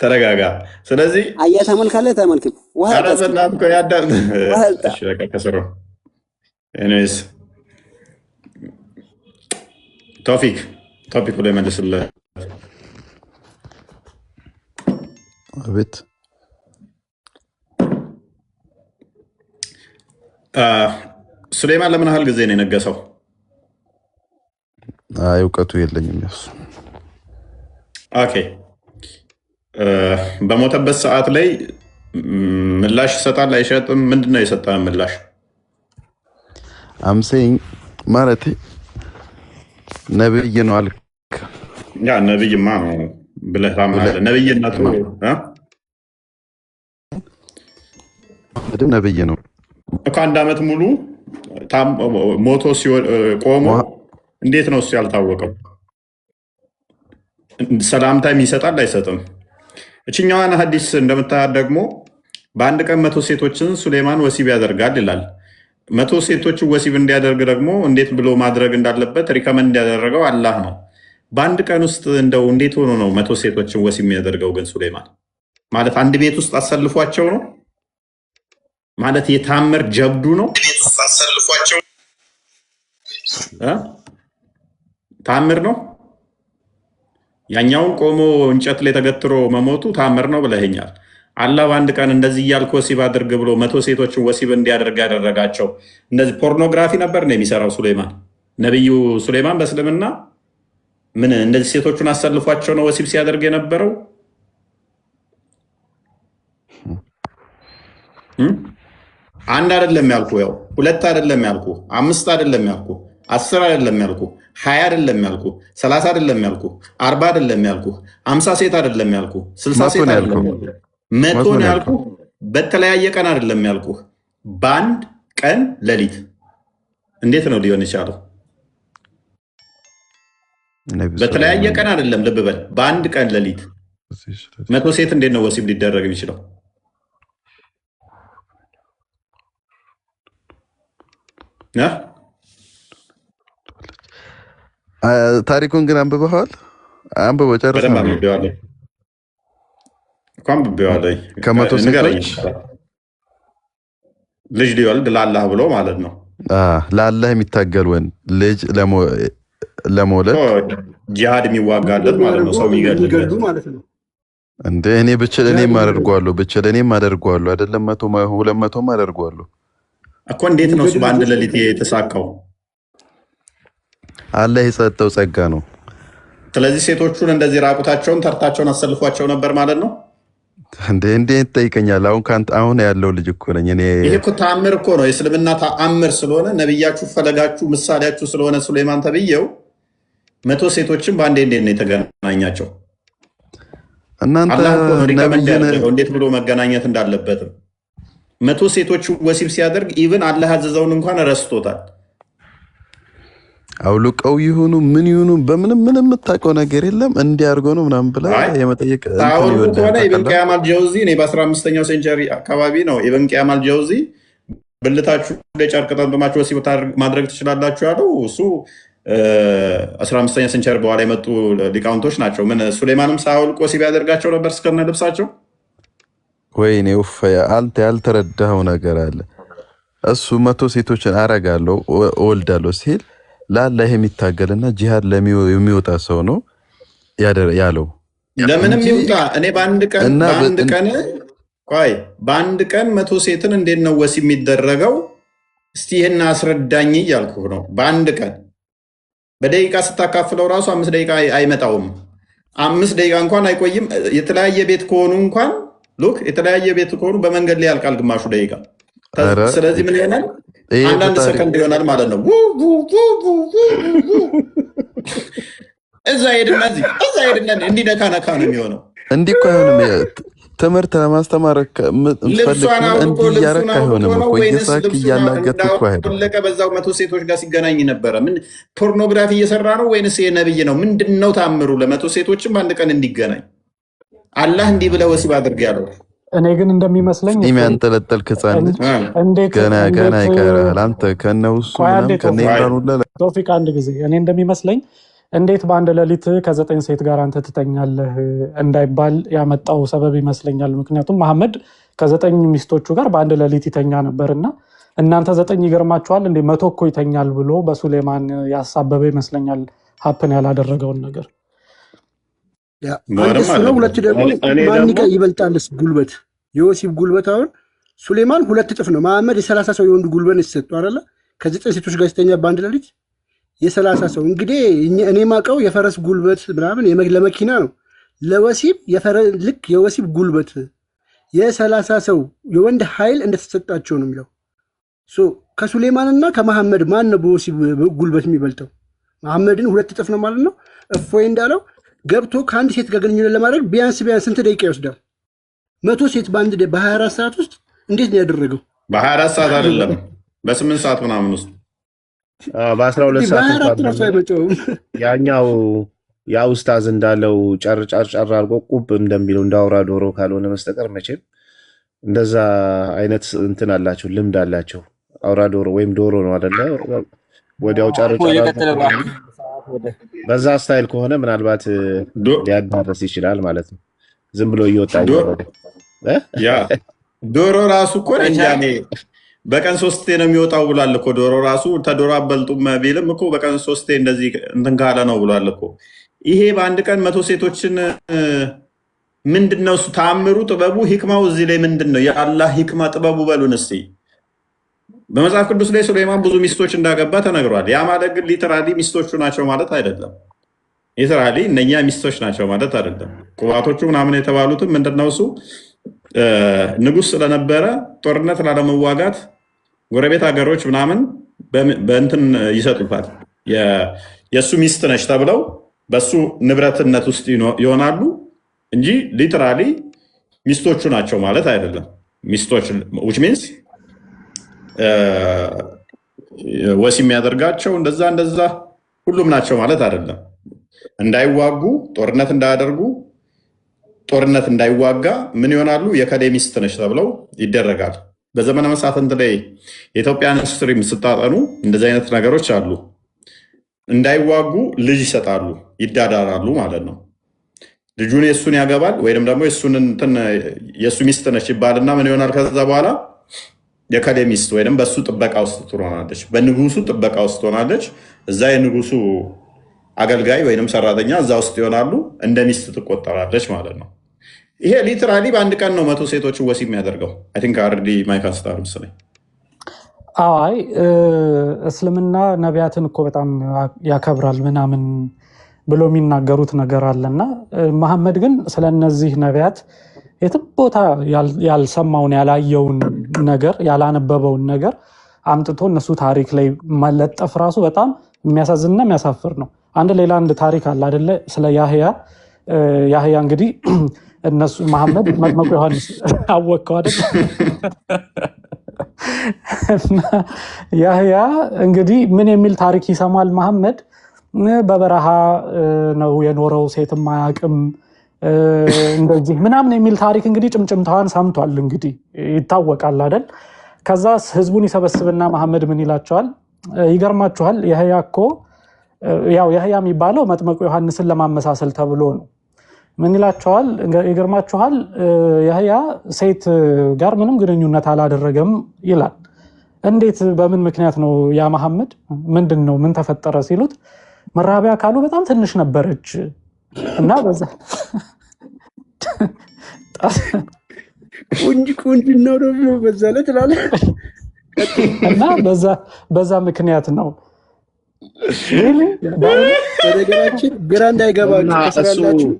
ተረጋጋ። ስለዚህ አያ ተመልካለህ ተመልክም አረዘናም ኮ ያዳም እሺ በቃ ከሰሩ ኤኒዌይስ ቶፒክ ላይ መልስልህ። አቤት ሱሌማን ለምን ያህል ጊዜ ነው የነገሰው? እውቀቱ የለኝም ያሱ። ኦኬ በሞተበት ሰዓት ላይ ምላሽ ይሰጣል አይሸጥም? ምንድነው የሰጠው ምላሽ? አምሰኝ ማለት ነብይ ነው አልክ። ያ ነብይማ ነው ብለህ ታምናለህ? ነብይነቱ ነብይ ነው እኮ 1 ዓመት ሙሉ ሞቶ ቆሞ እንዴት ነው እሱ ያልታወቀው? ሰላምታ ይሰጣል አይሰጥም? እችኛዋን ሐዲስ እንደምታያት ደግሞ በአንድ ቀን 100 ሴቶችን ሱሌማን ወሲብ ያደርጋል ይላል። 100 ሴቶችን ወሲብ እንዲያደርግ ደግሞ እንዴት ብሎ ማድረግ እንዳለበት ሪከመንድ ያደረገው አላህ ነው። በአንድ ቀን ውስጥ እንደው እንዴት ሆኖ ነው 100 ሴቶችን ወሲብ የሚያደርገው? ግን ሱሌማን ማለት አንድ ቤት ውስጥ አሰልፏቸው ነው ማለት የታምር ጀብዱ ነው። ታምር ነው። ያኛውን ቆሞ እንጨት ላይ ተገትሮ መሞቱ ታምር ነው ብለኸኛል። አላህ በአንድ ቀን እንደዚህ እያልክ ወሲብ አድርግ ብሎ 100 ሴቶችን ወሲብ እንዲያደርግ ያደረጋቸው እንደዚህ ፖርኖግራፊ ነበር ነው የሚሰራው ሱሌማን? ነቢዩ ሱሌማን በእስልምና ምን እንደዚህ ሴቶቹን አሰልፏቸው ነው ወሲብ ሲያደርግ የነበረው? አንድ አይደለም ያልኩ፣ ያው 2 አይደለም ያልኩ፣ 5 አይደለም ያልኩ፣ 10 አይደለም ያልኩ፣ 20 አይደለም ያልኩ፣ 30 አይደለም ያልኩ፣ 40 አይደለም ያልኩ፣ 50 ሴት አይደለም ያልኩ፣ 60 ሴት አይደለም ያልኩ፣ 100 ነው ያልኩ። በተለያየ ቀን አይደለም ያልኩ፣ በአንድ ቀን ሌሊት። እንዴት ነው ሊሆን የቻለው? በተለያየ ቀን አይደለም፣ ልብ በል፣ በአንድ ቀን ሌሊት 100 ሴት እንዴት ነው ወሲብ ሊደረግ የሚችለው? ታሪኩን ግን አንብበዋል? አንብበው ጨርሰህ? ከ100 ሴቶች ልጅ ሊወልድ ለአላህ ብሎ ማለት ነው። ለአላህ የሚታገል ወንድ ልጅ ለመውለድ ጂሃድ የሚዋጋለት ማለት ነው። ሰው የሚገድሉ ማለት ነው። እንደ እኔ ብችል እኔም አደርገዋለሁ፣ ብችል እኔም አደርገዋለሁ። አይደለም 100 200 አደርገዋለሁ እኮ። እንዴት ነው እሱ በአንድ ሌሊት የተሳካው? አላህ የሰጠው ጸጋ ነው። ስለዚህ ሴቶቹን እንደዚህ ራቁታቸውን ተርታቸውን አሰልፏቸው ነበር ማለት ነው። እንዴት ጠይቀኛል? አሁን ያለው ልጅ እኮ ነኝ እኔ። ይሄ እኮ ተአምር እኮ ነው። የእስልምና ተአምር ስለሆነ ነብያችሁ ፈለጋችሁ ምሳሌያችሁ ስለሆነ ሱሌማን ተብዬው 100 ሴቶችን በአንዴ እንዴት ነው የተገናኛቸው? እናንተ እንዴት ብሎ መገናኘት እንዳለበትም 100 ሴቶች ወሲብ ሲያደርግ ኢቭን አላህ ያዘዘውን እንኳን ረስቶታል። አውልቀው ይሁኑ ምን ይሁኑ በምንም የምታውቀው ነገር የለም። እንዲያርጎ ነው ምናምን ብላ የመጠየቅ ታውቁ ከሆነ ኢብን ቀያም አልጀውዚ እኔ በ15ኛው ሴንቸሪ አካባቢ ነው ኢብን ቀያም አልጀውዚ ብልታችሁ ለጨርቅ ጠምጥማችሁ ወሲብ ማድረግ ትችላላችሁ ያለው እሱ 15ኛ ሴንቸሪ በኋላ የመጡ ሊቃውንቶች ናቸው። ምን ሱሌማንም ሳያውልቅ ወሲብ ያደርጋቸው ነበር እስከነ ልብሳቸው። ወይኔ ውፈ አንተ ያልተረዳኸው ነገር አለ። እሱ 100 ሴቶችን አረጋለሁ እወልዳለሁ ሲል ለአላህ የሚታገልና ጂሃድ የሚወጣ ሰው ነው ያለው። ለምንም ይውጣ። እኔ በአንድ ቀን 100 ሴትን እንዴት ነው ወሲብ የሚደረገው? እስቲ ይህን አስረዳኝ እያልኩ ነው። በአንድ ቀን በደቂቃ ስታካፍለው ራሱ 5 ደቂቃ አይመጣውም። 5 ደቂቃ እንኳን አይቆይም። የተለያየ ቤት ከሆኑ እንኳን የተለያየ ቤት ከሆኑ በመንገድ ላይ ያልቃል ግማሹ ደቂቃ። ስለዚህ ምን ይሆናል? አንዳንድ ሰከንድ ይሆናል ማለት ነው። እዛ ሄድና እንዲህ ነካ ነው የሚሆነው። እንዲህ እኮ አይሆንም። ትምህርት ለማስተማር ምትፈልግ እንዲህ እያረክ አይሆንም እኮ እየሳክ እያላገጥክ እኮ አይደለም። በዛው 100 ሴቶች ጋር ሲገናኝ ነበረ። ምን ፖርኖግራፊ እየሰራ ነው ወይንስ የነብይ ነው? ምንድነው ታምሩ? ለ100 ሴቶችም አንድ ቀን እንዲገናኝ አላህ እንዲህ ብለ ወሲብ አድርግ ያለው። እኔ ግን እንደሚመስለኝ የሚያንጠለጠልክ ህፃን ገና ይቀራል። አንተ ከነውሱ ቶፊቅ አንድ ጊዜ እኔ እንደሚመስለኝ እንዴት በአንድ ሌሊት ከ9 ሴት ጋር አንተ ትተኛለህ እንዳይባል ያመጣው ሰበብ ይመስለኛል። ምክንያቱም መሐመድ ከ9 ሚስቶቹ ጋር በአንድ ሌሊት ይተኛ ነበርና እናንተ 9 ይገርማችኋል እንዴ 100 እኮ ይተኛል ብሎ በሱሌማን ያሳበበ ይመስለኛል ሀፕን ያላደረገውን ነገር። ሁለት ደግሞ ማን ይበልጣልስ ጉልበት? የወሲብ ጉልበት አሁን ሱሌማን 2 እጥፍ ነው። መሐመድ የ30 ሰው የወንድ ጉልበት ይሰጠው አይደለ? ከ9 ሴቶች ጋር ሲተኛ በአንድ ሌሊት የ30 ሰው። እንግዲህ እኔ ማቀው የፈረስ ጉልበት ምናምን ለመኪና ነው። ለወሲብ ልክ የወሲብ ጉልበት የ30 ሰው የወንድ ኃይል እንደተሰጣቸው ነው የሚለው። ከሱሌማንና ከመሐመድ ማን ነው በወሲብ ጉልበት የሚበልጠው? መሐመድን 2 እጥፍ ነው ማለት ነው። እፎይ እንዳለው ገብቶ ከአንድ ሴት ጋር ግንኙነት ለማድረግ ቢያንስ ስንት ደቂቃ ይወስዳል? 100 ሴት በ24 ሰዓት ውስጥ እንዴት ነው ያደረገው? በ24 ሰዓት አይደለም በ8 ሰዓት ምናምን ውስጥ በ12 ሰዓት ያኛው ያ ኡስታዝ እንዳለው ጨር አድርጎ ቁብ እንደሚለው እንዳውራ ዶሮ ካልሆነ መስጠቀር መቼም እንደዛ አይነት እንትን አላቸው፣ ልምድ አላቸው። አውራ ዶሮ ወይም ዶሮ ነው አይደለ? ወዲያው ጨር በዛ ስታይል ከሆነ ምናልባት ሊያዳርስ ይችላል ማለት ነው። ዝም ብሎ እየወጣ ዶሮ ራሱ እኮ እንጃኔ በቀን 3 ነው የሚወጣው ብሏል እኮ። ዶሮ ራሱ ተዶሮ አበልጡም ቢልም እኮ በቀን 3 እንደዚህ እንትን ካለ ነው ብሏል እኮ። ይሄ በአንድ ቀን 100 ሴቶችን ምንድነው እሱ ተአምሩ? ጥበቡ ሂክማው እዚህ ላይ ምንድነው? የአላህ ሂክማ ጥበቡ በሉን እስቲ። በመጽሐፍ ቅዱስ ላይ ሱሌማን ብዙ ሚስቶች እንዳገባ ተነግሯል። ያ ማለት ግን ሊተራሊ ሚስቶቹ ናቸው ማለት አይደለም። ሊተራሊ እነኛ ሚስቶች ናቸው ማለት አይደለም። ቁባቶቹ ምናምን የተባሉትም ምንድነው እሱ ንጉስ ስለነበረ ጦርነት ላለመዋጋት ጎረቤት ሀገሮች ምናምን በእንትን ይሰጡታል። የእሱ ሚስት ነች ተብለው በሱ ንብረትነት ውስጥ ይሆናሉ እንጂ ሊተራሊ ሚስቶቹ ናቸው ማለት አይደለም። ሚስቶች which means ወሲብ የሚያደርጋቸው እንደዛ ሁሉም ናቸው ማለት አይደለም። እንዳይዋጉ ጦርነት እንዳያደርጉ ጦርነት እንዳይዋጋ ምን ይሆናሉ? የከሌ ሚስት ነች ተብለው ይደረጋል። በዘመነ መሳፍንት ላይ የኢትዮጵያን ሂስትሪ ስታጠኑ እንደዚህ አይነት ነገሮች አሉ። እንዳይዋጉ ልጅ ይሰጣሉ፣ ይዳዳራሉ ማለት ነው። ልጁን የእሱን ያገባል ወይም ደግሞ የእሱ ሚስት ነች ይባልና ምን ይሆናል? ከዛ በኋላ የከሌ ሚስት ወይም በእሱ ጥበቃ ውስጥ ትሆናለች፣ በንጉሱ ጥበቃ ውስጥ ትሆናለች። እዛ የንጉሱ አገልጋይ ወይም ሰራተኛ እዛ ውስጥ ይሆናሉ፣ እንደ ሚስት ትቆጠራለች ማለት ነው። ይሄ ሊትራሊ በአንድ ቀን ነው 100 ሴቶችን ወሲብ የሚያደርገው። አይ ቲንክ አርዲ ማይካስታር መሰለኝ። አይ እስልምና ነቢያትን እኮ በጣም ያከብራል ምናምን ብሎ የሚናገሩት ነገር አለና መሐመድ ግን ስለነዚህ ነቢያት የትም ቦታ ያልሰማውን ያላየውን ነገር ያላነበበውን ነገር አምጥቶ እነሱ ታሪክ ላይ መለጠፍ ራሱ በጣም የሚያሳዝንና የሚያሳፍር ነው። አንድ ታሪክ አለ አይደለ? ስለ ያህያ እንግዲህ እነሱ መሐመድ መጥምቁ ዮሐንስ አወቀው አይደል? ያህያ እንግዲህ ምን የሚል ታሪክ ይሰማል መሐመድ? በበረሃ ነው የኖረው፣ ሴትም አያውቅም እንደዚህ ምናምን የሚል ታሪክ እንግዲህ ጭምጭምታዋን ሰምቷል። እንግዲህ ይታወቃል አይደል? ከዛ ህዝቡን ይሰበስብና መሐመድ ምን ይላቸዋል? ይገርማችኋል ያህያ እኮ ያው ያህያ የሚባለው መጥመቁ ዮሐንስን ለማመሳሰል ተብሎ ነው። ምን ይላቸዋል? ይገርማችኋል፣ ያህያ ሴት ጋር ምንም ግንኙነት አላደረገም ይላል። እንዴት በምን ምክንያት ነው ያ መሐመድ? ምንድን ነው ምን ተፈጠረ ሲሉት መራቢያ አካሉ በጣም ትንሽ ነበረች እና በዛ ቁንጅናው ደግሞ በዛ ላይ ትላለህ እና በዛ ምክንያት ነው። በነገራችን ግራ እንዳይገባችሁ ከስራላችሁ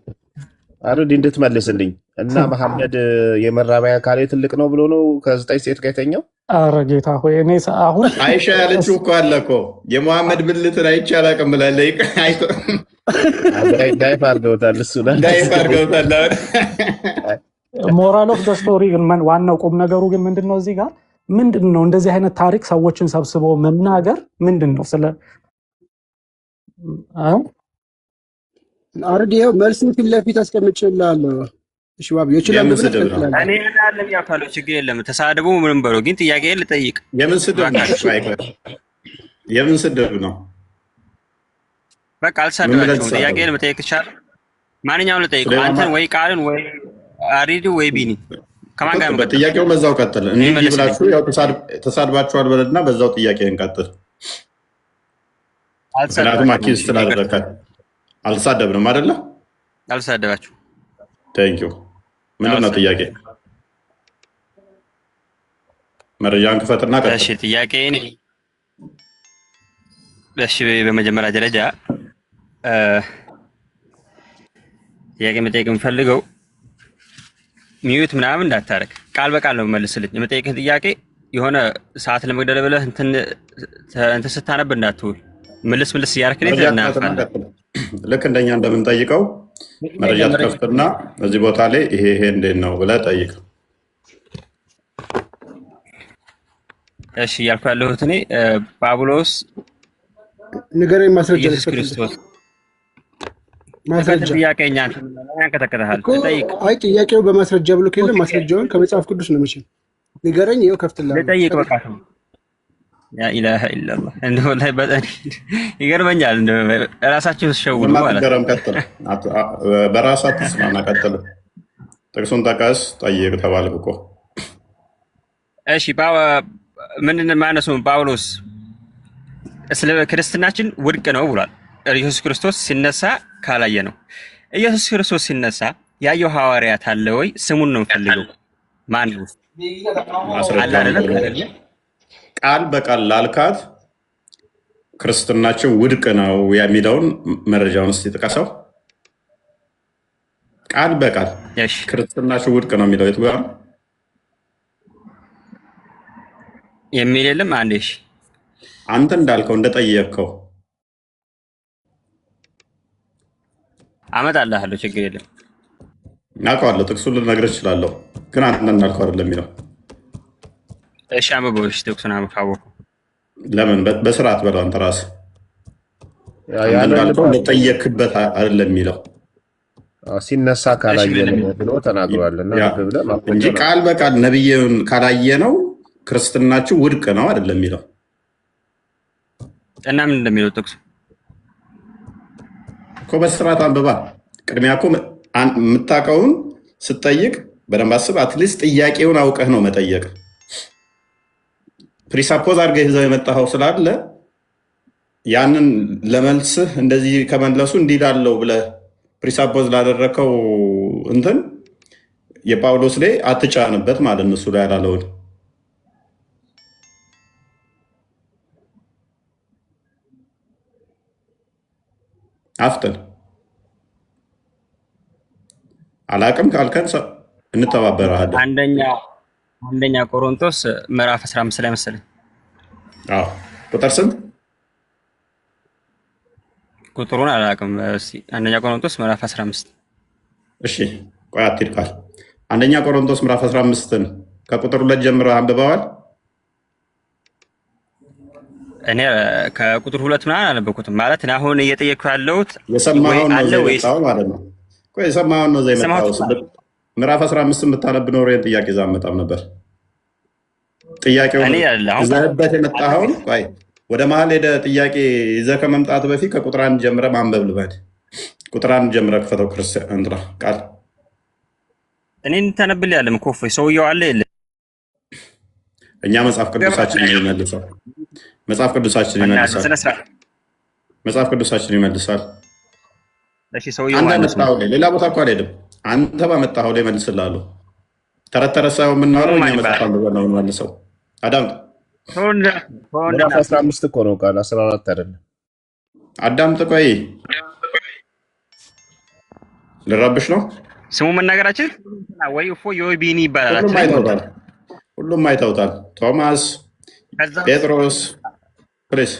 አሩዲ እንድትመልስልኝ እና መሐመድ የመራቢያ አካሌ ትልቅ ነው ብሎ ነው ከ9 ሴት ጋር የተኛው? ኧረ ጌታ ሆይ እኔ አሁን አይሻ ያለችው እኮ አለ እኮ የመሐመድ ብልትን አይቼ አላውቅም ብላለች። ዳይፍ አድርገውታል። እሱ ዳይፍ አድርገውታል። ሞራል ኦፍ ዘ ስቶሪ ግን ዋናው ቁም ነገሩ ግን ምንድን ነው? እዚህ ጋር ምንድን ነው እንደዚህ አይነት ታሪክ ሰዎችን ሰብስቦ መናገር ምንድን ነው? ስለ አርዲ ይኸው መልሱን ፊት ለፊት አስቀምጬልሃለሁ። እሺ ባብ ይችላል የምን ስድብ ነው? እኔ ያለም ያካለው ችግር የለም ተሳደቡ ምንም በለው፣ ግን ጥያቄ ልጠይቅ። የምን ስድብ ነው? የምን ስድብ ነው? በቃ አልሳደባችሁም። ጥያቄ ልጠይቅ ይቻላል? ማንኛውም ልጠይቅ፣ አንተን ወይ ቃልን ወይ አሪዱ ወይ ቢኒ ከማን ጋር ነው? ጥያቄው በዛው ቀጥል። እንዲህ ብላችሁ ያው ተሳድባችኋል በለና በዛው ጥያቄ እንቀጥል። ምክንያቱም አኪዝ ስላደረከ አልሳደብንም አይደለ? አልሳደባችሁ። ቴንኪው። ምንድን ነው ጥያቄ? መረጃን ክፈትና ቀጥል። እሺ ጥያቄን እሺ፣ በመጀመሪያ ደረጃ ጥያቄ መጠየቅ የምፈልገው ሚዩት ምናምን እንዳታረግ፣ ቃል በቃል ነው መልስልኝ። የመጠየቅህን ጥያቄ የሆነ ሰዓት ለመግደል ብለህ እንትን ስታነብ እንዳትውል ምልስ እያደረክልኝ እናልፋለን። ልክ እንደኛ እንደምንጠይቀው መረጃ ትከፍትና እዚህ ቦታ ላይ ይሄ እንዴት ነው ብለህ ጠይቅ። እሺ እያልኩ ያለሁት እኔ ጳውሎስ ንገረኝ ማስረጃ ኢየሱስ ክርስቶስ ማስረጃ ጥያቄኛ ከተከታተል ጠይቅ። አይ ጥያቄው በማስረጃ ብሎ ከሄደ ማስረጃውን ከመጽሐፍ ቅዱስ ነው መቼም ንገረኝ። ይኸው ከፍትልሃለሁ። ጠይቅ በቃ ያ ኢላሃ ኢላላህ እንደው ላይ በጣም ይገርመኛል። እንደው ራሳችሁ ተሸውሉ ማለት ነው። በራሳችሁ ተስማማ ቀጥል። ጥቅሱን ጠቀስ ጠይቅ ተባልክ እኮ። እሺ ምንድን ማነሱ ጳውሎስ ስለ ክርስትናችን ውድቅ ነው ብሏል። ኢየሱስ ክርስቶስ ሲነሳ ካላየ ነው። ኢየሱስ ክርስቶስ ሲነሳ ያየው ሐዋርያት አለ ወይ? ስሙን ነው ፈልገው። ማን ነው? አለ አይደለም? ቃል በቃል ላልካት ክርስትናችን ውድቅ ነው የሚለውን መረጃውን እስቲ ጥቀሰው። ቃል በቃል ክርስትናችን ውድቅ ነው የሚለው የቱ ጋር ነው የሚል የለም። አንዴ እሺ፣ አንተ እንዳልከው እንደጠየቅከው አመጣልሃለሁ፣ ችግር የለም። አውቀዋለሁ፣ ጥቅሱን ልነግርህ እችላለሁ፣ ግን አንተ እንዳልከው አይደለም የሚለው። እሺ አንብበው። እሺ ጥቅሱን አንብበው። ለምን በስርዓት በለው አንተ ራስህ። አንተ እንዳልከው እንደጠየቅክበት አይደለም የሚለው። ሲነሳ ካላየ ነው ብሎ ተናግሯልና እንጂ ቃል በቃል ነብዩን ካላየ ነው ክርስትናችሁ ውድቅ ነው አይደለም የሚለው። እና ምን እንደሚለው ጥቅሱ እኮ በስርዓት አንብባ። ቅድሚያ እኮ የምታውቀውን ስትጠይቅ በደንብ አስብ። አትሊስት ጥያቄውን አውቀህ ነው መጠየቅ። ፕሪሳፖዝ አድርገህ ይዘው የመጣኸው ስላለ ያንን ለመልስህ እንደዚህ ከመለሱ እንዲህ ላለው ብለህ ፕሪሳፖዝ ላደረከው እንትን የጳውሎስ ላይ አትጫንበት ማለት ነው። እሱ ላይ ያላለውን አፍጥን። አላቅም ካልከን እንተባበራለን። አንደኛ ቆሮንቶስ ምዕራፍ 15 ላይ መሰለኝ። አዎ ቁጥር ስንት? ቁጥሩን አላውቅም። አንደኛ ቆሮንቶስ ምዕራፍ 15። እሺ ቆይ አትሂድ ካል አንደኛ ቆሮንቶስ ምዕራፍ 15ን ከቁጥር 2 ጀምረህ አንብበዋል? እኔ ከቁጥር 2 ምናምን አልነበብኩትም። ማለት አሁን እየጠየቅኩ ያለሁት የሰማኸውን ነው የመጣው ማለት ነው። ቆይ የሰማኸውን ነው የመጣው። ምዕራፍ 15 የምታነብ ኖሮ ይሄን ጥያቄ ይዘህ አትመጣም ነበር። ጥያቄው እዛበት የመጣኸውን ቆይ ወደ መሀል ሄደ ጥያቄ ይዘህ ከመምጣት በፊት ከቁጥር 1 ጀምረ ማንበብ ልበድ። ቁጥር 1 ጀምረ ክፈተው። ክርስቲያን እንትና ቃል እኔን ተነብል ያለም ኮፍ ሰውየው አለ የለ እኛ መጽሐፍ ቅዱሳችን ይመልሳል። መጽሐፍ ቅዱሳችን ይመልሳል። መጽሐፍ ቅዱሳችን ይመልሳል። እሺ ሰውየው አንተ መጣው ሌላ ቦታ እኮ አልሄድም። አንተ ባመጣኸው ላይ መልስልሃለሁ። ተረት ተረት ሳይሆን የምናወራው እኛ መጽሐፍ አንብበን ነው የምንመልሰው። አዳምጥ። ምዕራፍ 15 እኮ ነው ቃል 14 አይደለም። አዳምጥ። ቆይ ልረብሽ ነው ስሙ መናገራችን ወይ እፎ ዮቢኒ ይባላል። ሁሉም አይተውታል። ቶማስ፣ ጴጥሮስ፣ ፕሬስ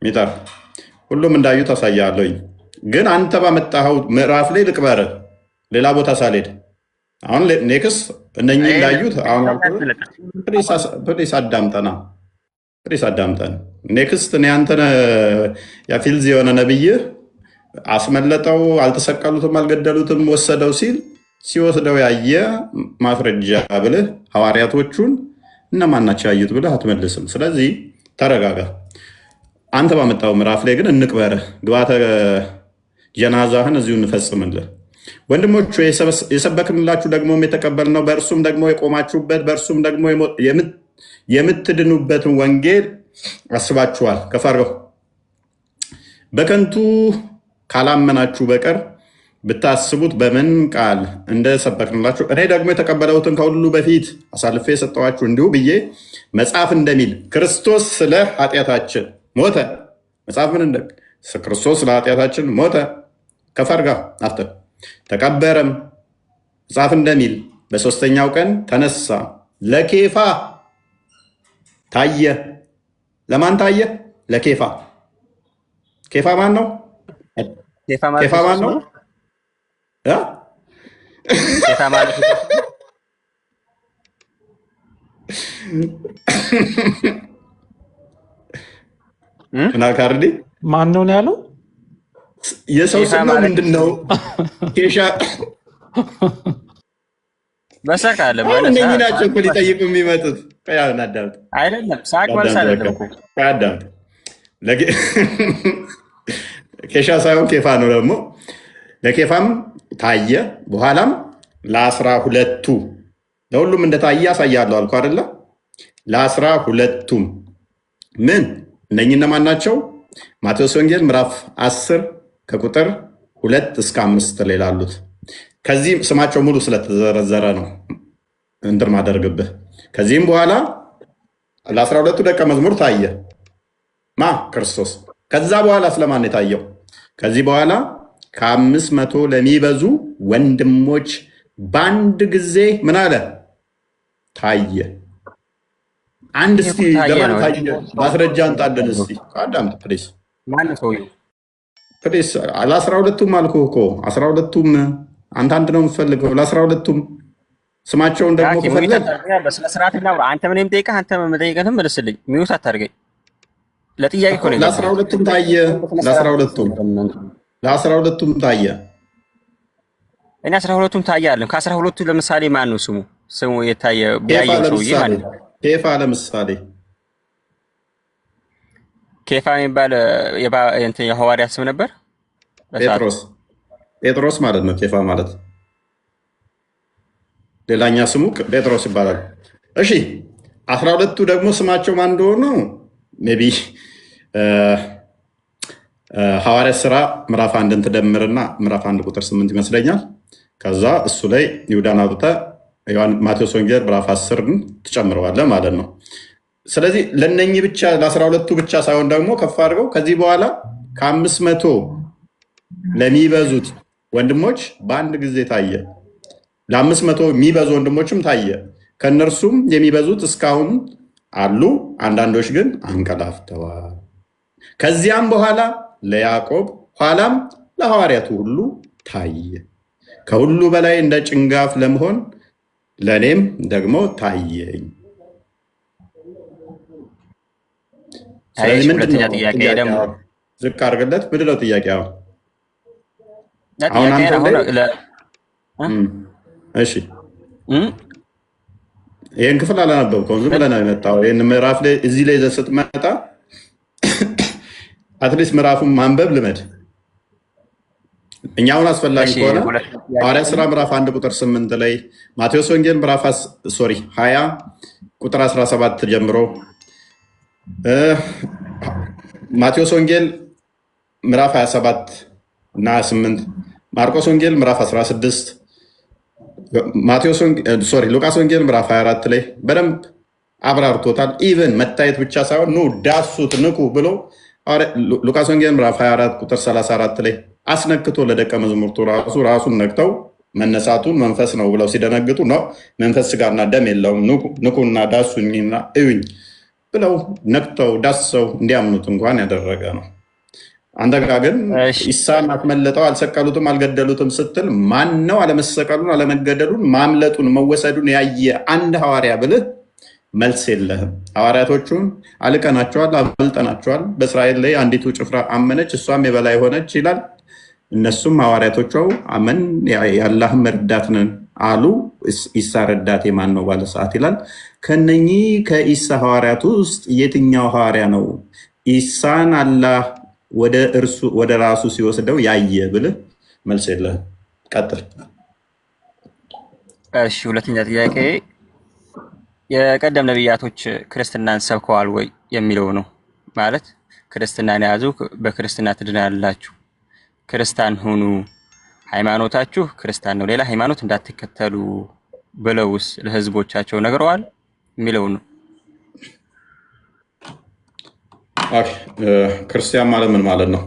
ሚጣር ሁሉም እንዳዩ ታሳያለኝ። ግን አንተ ባመጣኸው ምዕራፍ ላይ ልቅበር ሌላ ቦታ ሳልሄድ አሁን ኔክስ እነኚህ እንዳዩት አሁን ፕሬስ አዳምጠን ኔክስት እኔ አንተን ያፊልዝ የሆነ ነብይ አስመለጠው፣ አልተሰቀሉትም፣ አልገደሉትም፣ ወሰደው ሲል ሲወስደው ያየ ማስረጃ ብልህ ሐዋርያቶቹን እነማን ናቸው ያዩት ብልህ አትመልስም። ስለዚህ ተረጋጋ። አንተ ባመጣው ምዕራፍ ላይ ግን እንቅበርህ፣ ግባተ ጀናዛህን እዚሁ እንፈጽምልህ። ወንድሞቹ የሰበክንላችሁ ደግሞም የተቀበልነው በእርሱም ደግሞ የቆማችሁበት በእርሱም ደግሞ የምትድኑበትን ወንጌል አስባችኋል። ከፈርሁ በከንቱ ካላመናችሁ በቀር ብታስቡት በምን ቃል እንደሰበክንላችሁ እኔ ደግሞ የተቀበለውትን ከሁሉ በፊት አሳልፌ የሰጠኋችሁ እንዲሁ ብዬ መጽሐፍ እንደሚል ክርስቶስ ስለ ኃጢአታችን ሞተ። መጽሐፍ ምን እንደሚል ክርስቶስ ስለ ኃጢአታችን ሞተ፣ ከፈርጋ አፍተ ተቀበረም። መጽሐፍ እንደሚል በሶስተኛው ቀን ተነሳ፣ ለኬፋ ታየ። ለማን ታየ? ለኬፋ። ኬፋ ማን ነው? ኬፋ ማን ነው? ኬፋ ማለት እና ካርዲ ማን ነው ያለው? የሰው ስም ነው ምንድን ነው? ኬሻ በሳቅ አለ ማለት እነኚህ ናቸው እኮ ሊጠይቁ የሚመጡት። አዳምጥ። አይደለም ሳቅ መልስ አይደለም እኮ አዳምጥ። ኬሻ ሳይሆን ኬፋ ነው ደግሞ። ለኬፋም ታየ፣ በኋላም ለ12ቱ ለሁሉም እንደታየ ያሳያለሁ አልኩ አይደለ? ለ12ቱም ምን እነኚህ እነማን ናቸው? ማቴዎስ ወንጌል ምዕራፍ 10 ከቁጥር 2 እስከ 5 ላይ ላሉት። ከዚህ ስማቸው ሙሉ ስለተዘረዘረ ነው እንትን ማደርግብህ። ከዚህም በኋላ ለ12ቱ ደቀ መዝሙር ታየ ማ ክርስቶስ። ከዛ በኋላ ስለማን የታየው? ከዚህ በኋላ ከ500 ለሚበዙ ወንድሞች በአንድ ጊዜ ምን አለ? ታየ። አንድ እስቲ ለማን ታየ? ማስረጃ እንጣለን እስቲ። አዳምጥ ፕሊስ። ፕሊስ ለ12ቱም አልኩህ እኮ 12ቱም አንተ አንድ ነው የምትፈልገው። ለ12ቱም ስማቸውን ደግሞ ከፈለግ በስነ ስርዓት እና አንተ ምንም ጠይቀህ አንተ መጠየቅህን መልስልኝ። ሚውት አታርገኝ። ለጥያቄ እኮ ነው። ለ12ቱም ታየ። ለ12ቱም ታየ። እኔ 12ቱም ታየ አለም። ከ12ቱ ለምሳሌ ማን ነው ስሙ የታየ ያየው ሰውዬ ማለት ነው? ኬፋ ለምሳሌ ኬፋ የሚባል የሐዋርያ ስም ነበር። ጴጥሮስ ማለት ነው። ኬፋ ማለት ሌላኛ ስሙ ጴጥሮስ ይባላል። እሺ 12ቱ ደግሞ ስማቸው ማን እንደሆኑ ሜይ ቢ ሐዋርያ ስራ ምዕራፍ 1ን ትደምርና ምዕራፍ 1 ቁጥር 8 ይመስለኛል። ከዛ እሱ ላይ ይሁዳን አውጥተህ ማቴዎስ ወንጌል ምዕራፍ 10ን ትጨምረዋለህ ማለት ነው። ስለዚህ ለነኚህ ብቻ ለ12ቱ ብቻ ሳይሆን ደግሞ ከፍ አድርገው ከዚህ በኋላ ከ500 ለሚበዙት ወንድሞች በአንድ ጊዜ ታየ። ለ500 የሚበዙ ወንድሞችም ታየ። ከእነርሱም የሚበዙት እስካሁን አሉ፣ አንዳንዶች ግን አንቀላፍተዋል። ከዚያም በኋላ ለያዕቆብ ኋላም ለሐዋርያቱ ሁሉ ታየ። ከሁሉ በላይ እንደ ጭንጋፍ ለመሆን ለእኔም ደግሞ ታየኝ። ስለዚህ ምንድነው ዝቅ አድርግለት። ምንድነው ጥያቄ? አሁን አንተ እሺ ይህን ክፍል አላነበብከውም፣ ዝም ብለህ ነው የመጣው። ይህን ምዕራፍ ላይ እዚህ ላይ ይዘህ ስትመጣ አትሊስት ምዕራፉን ማንበብ ልመድ። እኛ አሁን አስፈላጊ ከሆነ ሐዋርያት ሥራ ምዕራፍ 1 ቁጥር 8 ላይ ማቴዎስ ወንጌል ምዕራፍ 20 ቁጥር 17 ጀምሮ ማቴዎስ ወንጌል ምዕራፍ 27 እና 28 ማርቆስ ወንጌል ምዕራፍ 16 ሉቃስ ወንጌል ምዕራፍ 24 ላይ በደንብ አብራርቶታል። ኢቨን መታየት ብቻ ሳይሆን ኑ ዳሱት ንኩ ብሎ ሉቃስ ወንጌል ምዕራፍ 24 ቁጥር 34 ላይ አስነክቶ ለደቀ መዛሙርቱ ራሱን ነክተው መነሳቱን መንፈስ ነው ብለው ሲደነግጡ ነው መንፈስ ስጋና ደም የለውም ንኩና ዳሱኝና እዩኝ ብለው ነክተው ዳሰው እንዲያምኑት እንኳን ያደረገ ነው። አንተ ጋር ግን ኢሳን አትመለጠው፣ አልሰቀሉትም፣ አልገደሉትም ስትል ማን ነው አለመሰቀሉን፣ አለመገደሉን፣ ማምለጡን፣ መወሰዱን ያየ አንድ ሐዋርያ ብልህ መልስ የለህም። ሐዋርያቶቹን አልቀናቸዋል፣ አበልጠናቸዋል። በእስራኤል ላይ አንዲቱ ጭፍራ አመነች፣ እሷም የበላይ ሆነች ይላል። እነሱም ሐዋርያቶቹ አመን የአላህም ረዳት ነን አሉ። ኢሳ ረዳቴ ማን ነው ባለ ሰዓት ይላል። ከነኚህ ከኢሳ ሐዋርያት ውስጥ የትኛው ሐዋርያ ነው ኢሳን አላህ ወደ ራሱ ሲወስደው ያየ ብልህ መልስ የለህም። ቀጥል። እሺ፣ ሁለተኛ ጥያቄ የቀደም ነቢያቶች ክርስትናን ሰብከዋል ወይ የሚለው ነው። ማለት ክርስትናን የያዙ በክርስትና ትድናላችሁ፣ ክርስቲያን ሁኑ፣ ሃይማኖታችሁ ክርስቲያን ነው፣ ሌላ ሃይማኖት እንዳትከተሉ ብለውስ ለህዝቦቻቸው ነግረዋል የሚለው ነው። ክርስቲያን ማለት ምን ማለት ነው?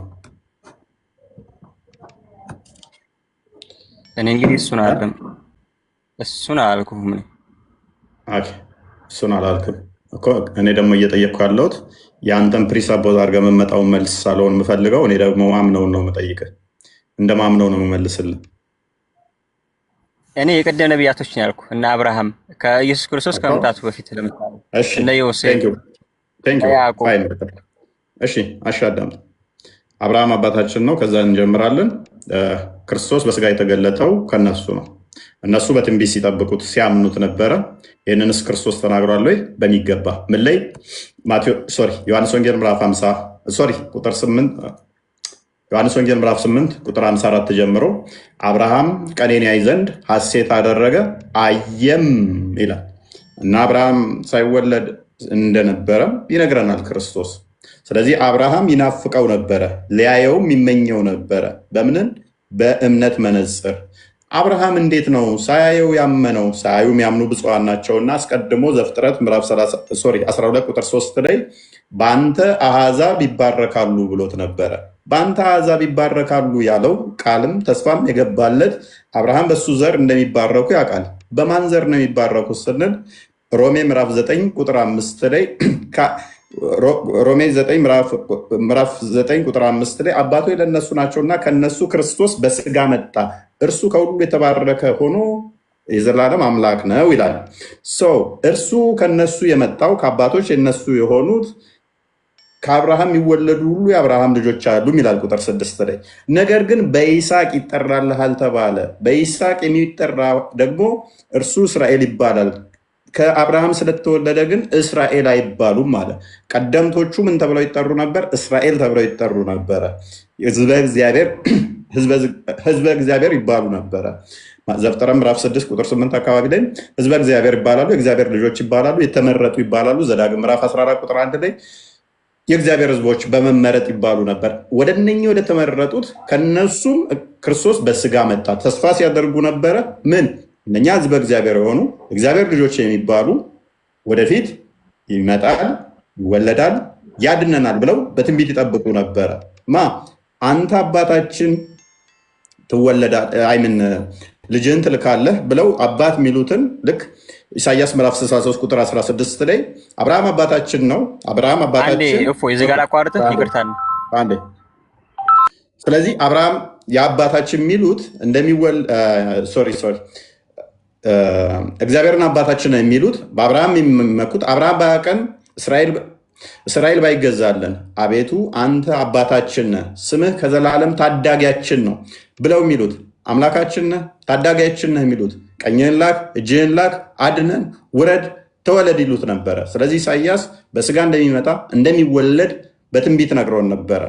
እኔ እንግዲህ እሱን አላልኩም። እሱን አላልክም እኮ። እኔ ደግሞ እየጠየቅኩ ያለሁት የአንተን ፕሪሳፖዝ አድርገህ የምመጣውን መልስ ሳልሆን የምፈልገው እኔ ደግሞ ማምነውን ነው የምጠይቅህ። እንደማምነው ነው የምመልስልህ። እኔ የቀደም ነቢያቶችን ያልኩ እና አብርሃም ከኢየሱስ ክርስቶስ ከመምጣቱ በፊት ለምሳሌ እነ ዮሴፍ እሺ፣ አዳምጥ። አብርሃም አባታችን ነው። ከዛ እንጀምራለን። ክርስቶስ በስጋ የተገለጠው ከነሱ ነው። እነሱ በትንቢት ሲጠብቁት ሲያምኑት ነበረ። ይህንንስ ክርስቶስ ተናግሯል ወይ? በሚገባ ምን ላይ? ዮሐንስ ወንጌል ምዕራፍ 8 ቁጥር 54 ጀምሮ አብርሃም ቀኔን ያይ ዘንድ ሐሴት አደረገ አየም ይላል እና አብርሃም ሳይወለድ እንደነበረ ይነግረናል ክርስቶስ። ስለዚህ አብርሃም ይናፍቀው ነበረ፣ ሊያየውም ይመኘው ነበረ። በምንን? በእምነት መነጽር። አብርሃም እንዴት ነው ሳያየው ያመነው? ሳያዩ የሚያምኑ ብፁዓን ናቸውና አስቀድሞ ዘፍጥረት ምዕራፍ 12 ቁጥር 3 ላይ በአንተ አሕዛብ ይባረካሉ ብሎት ነበረ። በአንተ አሕዛብ ይባረካሉ ያለው ቃልም ተስፋም የገባለት አብርሃም በሱ ዘር እንደሚባረኩ ያውቃል። በማን ዘር ነው የሚባረኩት ስንል ሮሜ ምዕራፍ 9 ቁጥር 5 ላይ ሮሜ 9 ምዕራፍ 9 ቁጥር 5 ላይ አባቶች ለእነሱ ናቸውና ከነሱ ክርስቶስ በስጋ መጣ፣ እርሱ ከሁሉ የተባረከ ሆኖ የዘላለም አምላክ ነው ይላል። እርሱ ከነሱ የመጣው ከአባቶች የነሱ የሆኑት ከአብርሃም የሚወለዱ ሁሉ የአብርሃም ልጆች አሉ ይላል ቁጥር 6 ላይ። ነገር ግን በይስሐቅ ይጠራልሃል ተባለ። በይስሐቅ የሚጠራ ደግሞ እርሱ እስራኤል ይባላል። ከአብርሃም ስለተወለደ ግን እስራኤል አይባሉም አለ። ቀደምቶቹ ምን ተብለው ይጠሩ ነበር? እስራኤል ተብለው ይጠሩ ነበረ። ህዝበ እግዚአብሔር ይባሉ ነበረ። ዘፍጥረት ምዕራፍ 6 ቁጥር 8 አካባቢ ላይ ህዝበ እግዚአብሔር ይባላሉ፣ የእግዚአብሔር ልጆች ይባላሉ፣ የተመረጡ ይባላሉ። ዘዳግም ምዕራፍ 14 ቁጥር 1 ላይ የእግዚአብሔር ህዝቦች በመመረጥ ይባሉ ነበር። ወደ እነኚህ ወደ ተመረጡት ከነሱም ክርስቶስ በስጋ መጣ። ተስፋ ሲያደርጉ ነበረ። ምን? እነኛ ህዝበ እግዚአብሔር የሆኑ እግዚአብሔር ልጆች የሚባሉ ወደፊት ይመጣል፣ ይወለዳል፣ ያድነናል ብለው በትንቢት ይጠብቁ ነበረ። አንተ አባታችን ልጅህን ትልካለህ ብለው አባት የሚሉትን ልክ ኢሳያስ ምዕራፍ 63 ቁጥር 16 ላይ አብርሃም አባታችን ነው። አብርሃም አባታችን ስለዚህ አብርሃም የአባታችን የሚሉት እግዚአብሔርን አባታችን ነው የሚሉት በአብርሃም የሚመኩት አብርሃም ባያቀን እስራኤል ባይገዛለን አቤቱ አንተ አባታችን ነህ፣ ስምህ ከዘላለም ታዳጊያችን ነው ብለው የሚሉት አምላካችን ነህ ታዳጊያችን ነህ የሚሉት ቀኝህን ላክ፣ እጅህን ላክ፣ አድነን፣ ውረድ፣ ተወለድ ይሉት ነበረ። ስለዚህ ኢሳይያስ በስጋ እንደሚመጣ እንደሚወለድ በትንቢት ነግረውን ነበረ።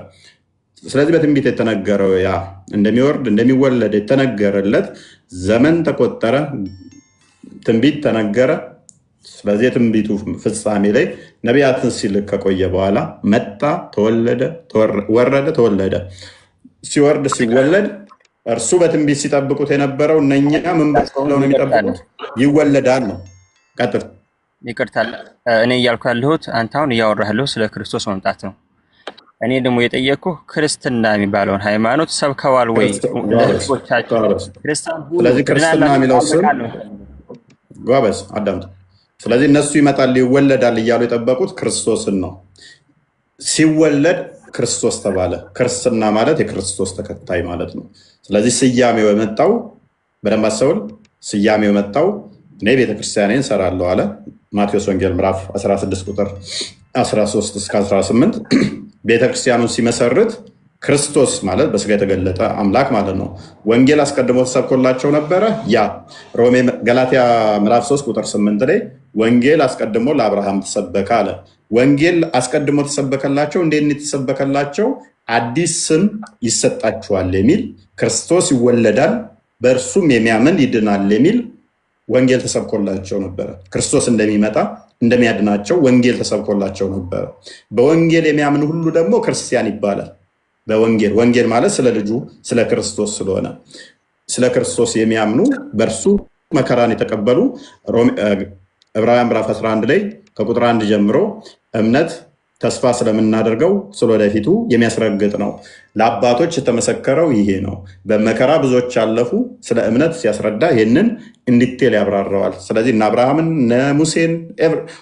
ስለዚህ በትንቢት የተነገረው ያ እንደሚወርድ እንደሚወለድ የተነገረለት ዘመን ተቆጠረ፣ ትንቢት ተነገረ። ስለዚህ የትንቢቱ ፍጻሜ ላይ ነቢያትን ሲልክ ከቆየ በኋላ መጣ፣ ተወለደ፣ ወረደ፣ ተወለደ። ሲወርድ ሲወለድ እርሱ በትንቢት ሲጠብቁት የነበረው እነኛ ምን ብለው ነው የሚጠብቁት? ይወለዳል ነው። ቀጥል። ይቅርታ፣ እኔ እያልኩ ያለሁት አንተ አሁን እያወራህ ያለሁት ስለ ክርስቶስ መምጣት ነው። እኔ ደግሞ የጠየቅኩህ ክርስትና የሚባለውን ሃይማኖት ሰብከዋል ወይ? ስለዚህ ክርስትና የሚለው ስም ጎበዝ አዳምጥ። ስለዚህ እነሱ ይመጣል ይወለዳል እያሉ የጠበቁት ክርስቶስን ነው። ሲወለድ ክርስቶስ ተባለ። ክርስትና ማለት የክርስቶስ ተከታይ ማለት ነው። ስለዚህ ስያሜው የመጣው በደንብ አስተውል። ስያሜው የመጣው እኔ ቤተክርስቲያኔን እሰራለሁ አለ። ማቴዎስ ወንጌል ምዕራፍ 16 ቁጥር 13 እስከ 18 ቤተክርስቲያኑን ሲመሰርት ክርስቶስ ማለት በስጋ የተገለጠ አምላክ ማለት ነው። ወንጌል አስቀድሞ ተሰብኮላቸው ነበረ። ያ ገላትያ ምዕራፍ 3 ቁጥር 8 ላይ ወንጌል አስቀድሞ ለአብርሃም ተሰበከ አለ። ወንጌል አስቀድሞ ተሰበከላቸው። እንዴት የተሰበከላቸው? አዲስ ስም ይሰጣችኋል የሚል ክርስቶስ ይወለዳል በእርሱም የሚያምን ይድናል የሚል ወንጌል ተሰብኮላቸው ነበረ። ክርስቶስ እንደሚመጣ እንደሚያድናቸው ወንጌል ተሰብኮላቸው ነበረ። በወንጌል የሚያምን ሁሉ ደግሞ ክርስቲያን ይባላል። ወንጌል ማለት ስለ ልጁ ስለ ክርስቶስ ስለሆነ ስለ ክርስቶስ የሚያምኑ በእርሱ መከራን የተቀበሉ ዕብራውያን ምዕራፍ 11 ላይ ከቁጥር 1 ጀምሮ እምነት ተስፋ ስለምናደርገው ስለወደፊቱ የሚያስረግጥ ነው። ለአባቶች የተመሰከረው ይሄ ነው። በመከራ ብዙዎች ያለፉ። ስለ እምነት ሲያስረዳ ይህንን እንዲቴል ያብራረዋል። ስለዚህ እነ አብርሃምን እነ ሙሴን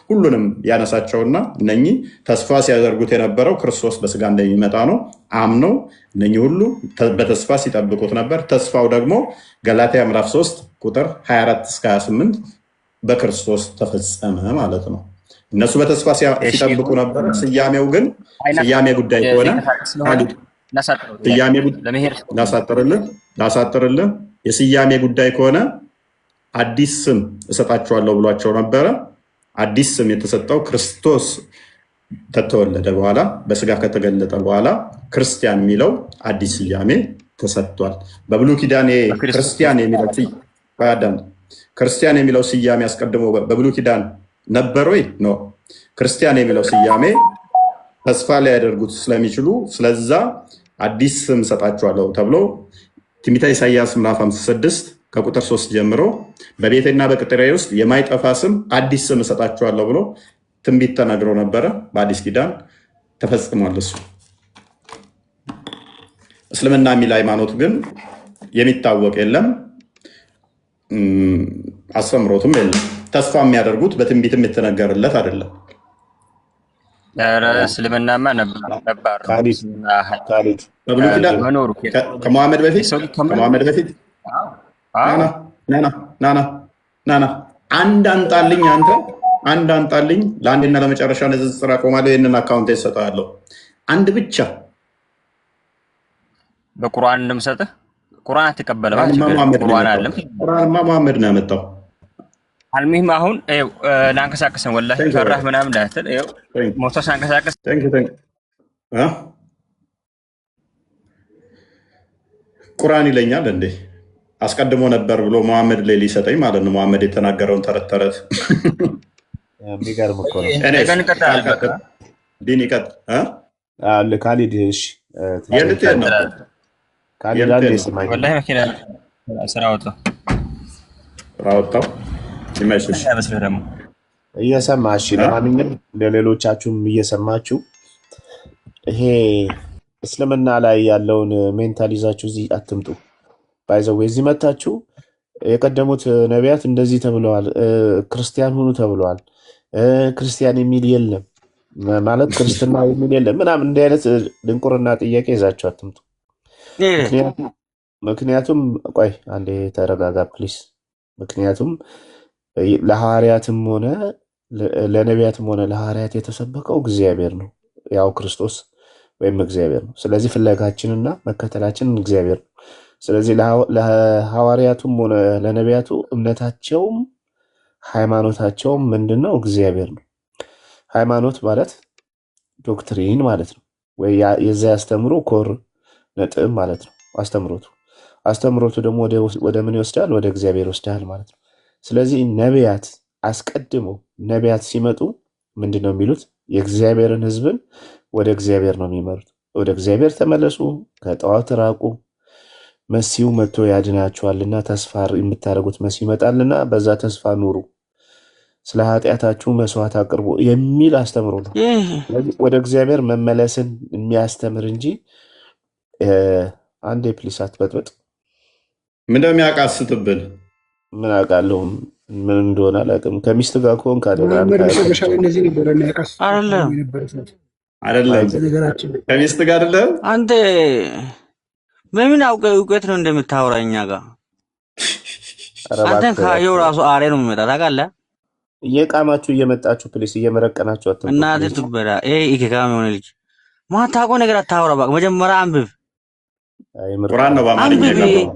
ሁሉንም ያነሳቸውና እነኚህ ተስፋ ሲያደርጉት የነበረው ክርስቶስ በስጋ እንደሚመጣ ነው አምነው እነኚህ ሁሉ በተስፋ ሲጠብቁት ነበር። ተስፋው ደግሞ ገላትያ ምዕራፍ 3 ቁጥር 24 እስከ 28 በክርስቶስ ተፈጸመ ማለት ነው። እነሱ በተስፋ ሲጠብቁ ነበር። ስያሜው ግን ስያሜ ጉዳይ ከሆነ ላሳጥርልህ፣ የስያሜ ጉዳይ ከሆነ አዲስ ስም እሰጣችኋለሁ ብሏቸው ነበረ። አዲስ ስም የተሰጠው ክርስቶስ ከተወለደ በኋላ በስጋ ከተገለጠ በኋላ ክርስቲያን የሚለው አዲስ ስያሜ ተሰጥቷል። በብሉይ ኪዳን ክርስቲያን የሚለው ስያሜ አስቀድሞ በብሉይ ኪዳን ነበር ወይ? ኖ። ክርስቲያን የሚለው ስያሜ ተስፋ ሊያደርጉት ስለሚችሉ ስለዛ አዲስ ስም ሰጣችኋለሁ ተብሎ ትንቢተ ኢሳይያስ ምዕራፍ 56 ከቁጥር 3 ጀምሮ በቤቴና በቅጥሬ ውስጥ የማይጠፋ ስም አዲስ ስም ሰጣችኋለሁ ብሎ ትንቢት ተናግሮ ነበረ። በአዲስ ኪዳን ተፈጽሟል። እሱ እስልምና የሚል ሃይማኖት ግን የሚታወቅ የለም፣ አስተምሮትም የለም። ተስፋ የሚያደርጉት በትንቢትም የተነገረለት አይደለም። እስልምናማ ነባር በብሉይ ኪዳን ከመሐመድ በፊት ናና አንድ አንጣልኝ፣ አንተ አንድ አንጣልኝ። ለአንድና ለመጨረሻ ንጽጽር አቆማለሁ። ይህንን አካውንት ይሰጣለሁ። አንድ ብቻ በቁርአን እንደምሰጥህ ቁርአን አትቀበለም። ቁርአንማ መሐመድ ነው ያመጣው። አልሚህም አሁን ላንቀሳቀሰን ወላሂ ፈራህ ምናምን እንዳትል ሞቶ ሳንቀሳቀስ ቁርአን ይለኛል እንዴ? አስቀድሞ ነበር ብሎ መሐመድ ላይ ሊሰጠኝ ማለት ነው። መሐመድ የተናገረውን ተረት ተረት የሚገርም እኮ ነው። ዲን ይቀጥል። ካሊድ የልትሄድ ነው? ካሊድ አንዴ ስማኝ። ወላሂ መኪና ስራ ወጣው ይመሽሽ ደግሞ እየሰማሽ ለማንኛውም ለሌሎቻችሁም እየሰማችሁ ይሄ እስልምና ላይ ያለውን ሜንታል ይዛችሁ እዚህ አትምጡ። ባይዘው እዚህ መታችሁ የቀደሙት ነቢያት እንደዚህ ተብለዋል፣ ክርስቲያን ሁኑ ተብለዋል፣ ክርስቲያን የሚል የለም ማለት ክርስትና የሚል የለም ምናምን እንዲህ አይነት ድንቁርና ጥያቄ ይዛችሁ አትምጡ። ምክንያቱም ቆይ አንዴ ተረጋጋ ፕሊስ። ምክንያቱም ለሐዋርያትም ሆነ ለነቢያትም ሆነ ለሐዋርያት የተሰበከው እግዚአብሔር ነው፣ ያው ክርስቶስ ወይም እግዚአብሔር ነው። ስለዚህ ፍለጋችንና መከተላችን እግዚአብሔር ነው። ስለዚህ ለሐዋርያቱም ሆነ ለነቢያቱ እምነታቸውም ሃይማኖታቸውም ምንድነው? እግዚአብሔር ነው። ሃይማኖት ማለት ዶክትሪን ማለት ነው፣ ወይ የዛ ያስተምሩ ኮር ነጥብ ማለት ነው። አስተምሮቱ ደግሞ ወደ ምን ይወስዳል? ወደ እግዚአብሔር ይወስዳል ማለት ነው። ስለዚህ ነቢያት አስቀድመው ነቢያት ሲመጡ ምንድነው የሚሉት? የእግዚአብሔርን ሕዝብን ወደ እግዚአብሔር ነው የሚመሩት። ወደ እግዚአብሔር ተመለሱ፣ ከጣዖት ራቁ፣ መሲሁ መጥቶ ያድናችኋልና ተስፋ የምታደርጉት መሲህ ይመጣልና በዛ ተስፋ ኑሩ፣ ስለ ኃጢአታችሁ መስዋዕት አቅርቡ የሚል አስተምሮ ነው። ወደ እግዚአብሔር መመለስን የሚያስተምር እንጂ አንዴ ፕሊስ አትበጥበጥ። ምን እንደሚያቃስትብን ምን አውቃለሁ፣ ምን እንደሆነ አላውቅም። ከሚስት ጋር ከሆን አይደለም ከሚስት ጋር አይደለም። አንተ በምን እውቀት ነው እንደምታወራ እኛ ጋር? አንተን ካየው ራሱ አሬ ነው የሚመጣ ታውቃለህ። እየቃማችሁ እየመጣችሁ ፕሊስ እየመረቀናችሁ አትምጡ። እናትህ ትበላ። ይሄ ኢከካም የሆነ ልጅ ማታውቀው ነገር አታወራ። በቃ መጀመሪያ አንብብ። ቁርአን ነው በአማርኛ የገባው።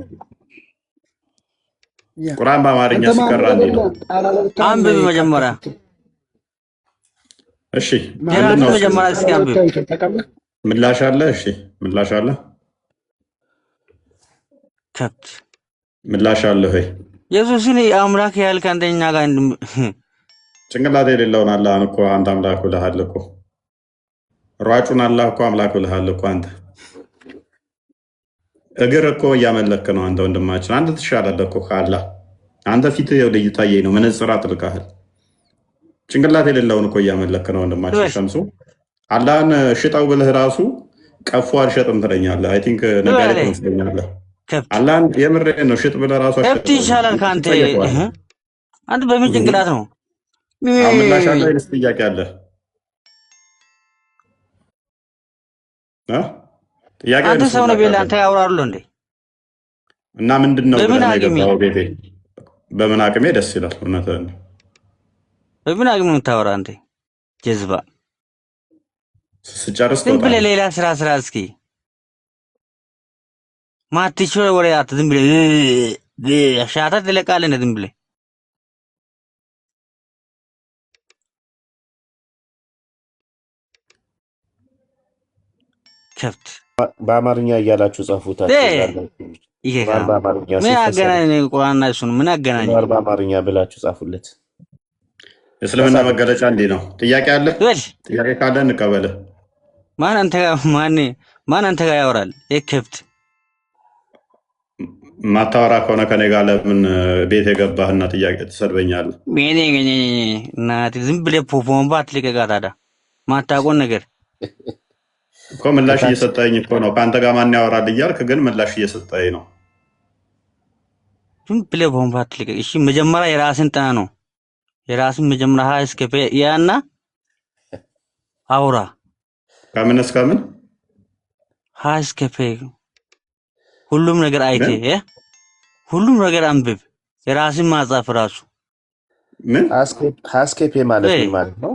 ቁርአን በአማርኛ ሲቀራ እንዴ ነው? አንብብ መጀመሪያ። እሺ መጀመሪያ እስኪ አንብብ። ምላሽ አለ? እሺ ምላሽ አለ? ከብት ምላሽ አለ ወይ? ኢየሱስን አምላክ ያልክ አንተኛ ጋር ጭንቅላት የሌለውን አላህን እኮ አንተ አምላክ ብለሃል እኮ። ሯጩን አላህ እኮ አምላክ ብለሃል እኮ አንተ። እግር እኮ እያመለክ ነው አንተ ወንድማችን። አንተ ትሻላለህ እኮ ከአላህ። አንተ ፊት እየታየኝ ነው፣ መነጽር አጥልቀሃል። ጭንቅላት የሌለውን እኮ እያመለክ ነው ወንድማችን ሸምሱ። አላህን ሽጠው ብልህ ራሱ ቀፎ አልሸጥም ትለኛለህ። አይ ቲንክ ነጋዴ ትመስለኛለህ። አላህን የምሬን ነው ሽጥ ብለህ ራሱ ከብት ይሻላል ከአንተ። አንተ በምን ጭንቅላት ነው? ምላሽ አለ ወይስ ጥያቄ አለ? ጥያቄ አንተ ሰው ነው ቤላ አንተ ያወራሉ እንዴ? እና ምንድነው የገባው ቤቴ? በምን አቅሜ? ደስ ይላል። እውነትህን ነው። በምን አቅሜ ነው የምታወራ አንተ ጀዝባ? ስጨርስ ዝም ብለህ ሌላ ስራ እስኪ ማትችል ወሬ አት ዝም ብለህ ሻታ ትለቃለህ። ዝም ብለህ ከብት በአማርኛ እያላችሁ ጻፉት። ምን አገናኝ? ቁርአንና እሱን ምን አገናኝ? በአማርኛ ብላችሁ ጻፉለት። እስልምና መገለጫ እንዲህ ነው። ጥያቄ አለ? ጥያቄ ካለ እንቀበልህ። ማን አንተ ጋር ያወራል? ከብት ማታወራ ከሆነ ከኔ ጋር ለምን ቤት የገባህና ጥያቄ ትሰድበኛለህ? እናትህ ዝም ብለህ ፖፖንባ አትልቀቃ። ታዲያ ማታውቀውን ነገር እኮ ምላሽ እየሰጠኝ እኮ ነው። ከአንተ ጋር ማን ያወራል እያልክ ግን ምላሽ እየሰጠኝ ነው። ዝም ብለህ ፖፖንባ አትልቀቅ። እሺ መጀመሪያ የራስን ጥና ነው። የራስን መጀመሪያ እስከ ያና አውራ ከምን እስከ ምን እስከ ሁሉም ነገር አይቴ ሁሉም ነገር አንብብ። የራስን ማጻፍ ራሱ ምን ሃስኬፔ ማለት ምን ማለት ነው?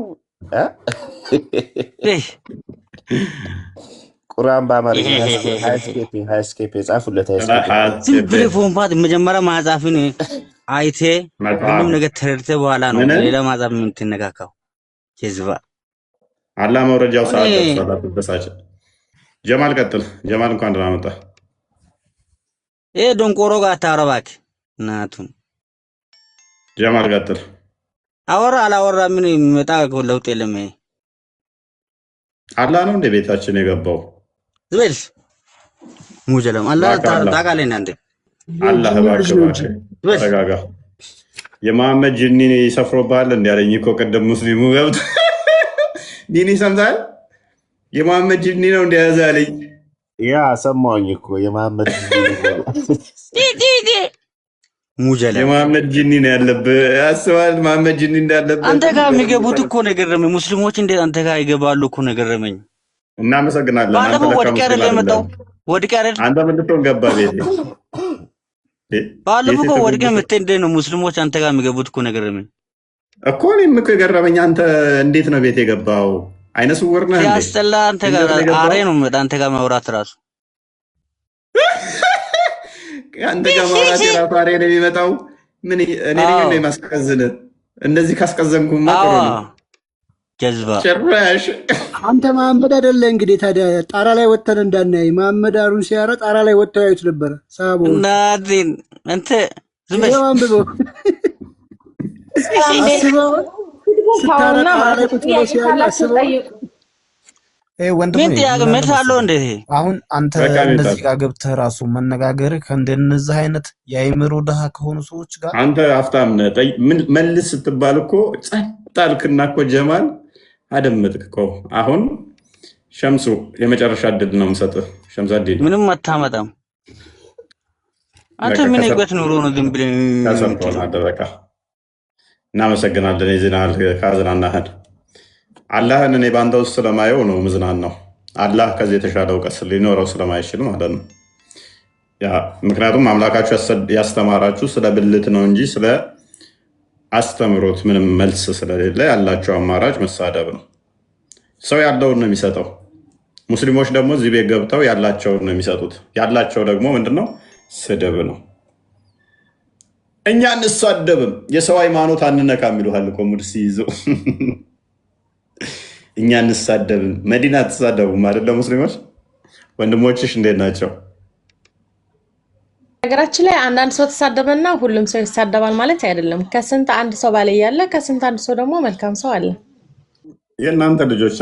ቁርአን በአማርኛ ሃስኬፔ ጻፉለት። ዝም ብለህ ፎንፋት መጀመሪያ ማጻፍን አይቴ ሁሉም ነገር ተረድተህ በኋላ ነው ሌላ ማጻፍ የምትነካካው። ጀዝባ አላህ መውረጃው ሰዓት ደርሷል። በሳጭ ጀማል ቀጥል። ጀማል እንኳን ደህና መጣህ። ዶንቆሮ ጋር አታወራ እባክህ እናቱን። ጀማል ቀጥል። አወራ አላወራ ምን የሚመጣ ለውጥ የለም። አላህ ነው እንደ ቤታችን የገባው ዝበል ሙጀለም አላህ ታውቃለህ እናንተ አላህ እባክህ ተረጋጋ። የመሐመድ ጅኒ ይሰፍሮብሃል እንደ ያለኝ እኮ ቅድም ሙስሊሙ ገብቶ ዲኒ ሰምታል። የመሐመድ ጅኒ ነው እንደያዘ ያለኝ ያ ሰማሁኝ እኮ የመሐመድ ሙጀለም የመሐመድ ጅኒ ነው ያለብህ። አስባል መሐመድ ጅኒ እንዳለብህ አንተ ጋር የሚገቡት እኮ ነገረመኝ። ሙስሊሞች እንዴት አንተ ጋር ይገባሉ እኮ ነገረመኝ። እናመሰግናለን። ባለፈው ወድቄ አይደል የመጣው? ወድቄ አይደል አንተ ምን ልትሆን ገባ ቤቴ? ባለፈው እኮ ወድቄ መጥተህ እንዴት ነው ሙስሊሞች አንተ ጋር የሚገቡት እኮ ነገረመኝ እኮ። እኔም እኮ የገረመኝ አንተ እንዴት ነው ቤት የገባው? አይነ ስውር ነህ እንዴ? ያስጠላ። አንተ ጋር አሬ ነው አንተ ጋር ማውራት ራሱ አንተ ጋር ማውራት የራፋሪ ነው የሚመጣው። ምን እኔ ልዩ ነው የማስቀዝን። እንደዚህ ካስቀዘንኩማ ጥሩ ነው። ጀዝባ ጭራሽ አንተ መሐመድ አይደለ እንግዲህ። ታዲያ ጣራ ላይ ወጥተን እንዳናይ መሐመድ አሩን ሲያራ ጣራ ላይ ወጥተው ያዩት ነበረ። ሳቦ ናዚን አንተ ዝመሽ አንብበው አስበው ስታራ ጣራ ላይ ቁጭ ብሎ ሲያዩ አስበው ምን ጥያቄ መታለው እንዴ? አሁን አንተ እነዚህ ጋር ገብተህ ራሱ መነጋገር ከእንደነዚህ አይነት የአይምሮ ድሃ ከሆኑ ሰዎች ጋር አንተ አፍታም ምን መልስ ስትባል እኮ ጸጥ አልክና እኮ ጀማል አደመጥክ እኮ። አሁን ሸምሱ የመጨረሻ እድል ነው የምሰጥህ። ሸምሳዲን ምንም አታመጣም አንተ። ምን ይገት ኑሮ ነው ዝም ብለህ ተሰጥቶና ደረቃ። እናመሰግናለን። የዜና ካዝናናህን አላህን እኔ ባንተ ውስጥ ስለማየው ነው ምዝናን ነው። አላህ ከዚህ የተሻለ እውቀት ሊኖረው ስለማይችል ማለት ነው። ምክንያቱም አምላካችሁ ያስተማራችሁ ስለ ብልት ነው እንጂ ስለ አስተምሮት ምንም መልስ ስለሌለ ያላቸው አማራጭ መሳደብ ነው። ሰው ያለውን ነው የሚሰጠው። ሙስሊሞች ደግሞ እዚህ ቤት ገብተው ያላቸውን ነው የሚሰጡት። ያላቸው ደግሞ ምንድነው? ስድብ ነው። እኛ እንሳደብም የሰው ሃይማኖት አንነካም ይሉሃል እኮ ሙድ ሲይዙ እኛ እንሳደብም። መዲና አትሳደቡም አይደለ? ሙስሊሞች ወንድሞችሽ እንዴት ናቸው? ነገራችን ላይ አንዳንድ ሰው ተሳደበና ሁሉም ሰው ይሳደባል ማለት አይደለም። ከስንት አንድ ሰው ባለየ ያለ፣ ከስንት አንድ ሰው ደግሞ መልካም ሰው አለ። የእናንተ ልጆች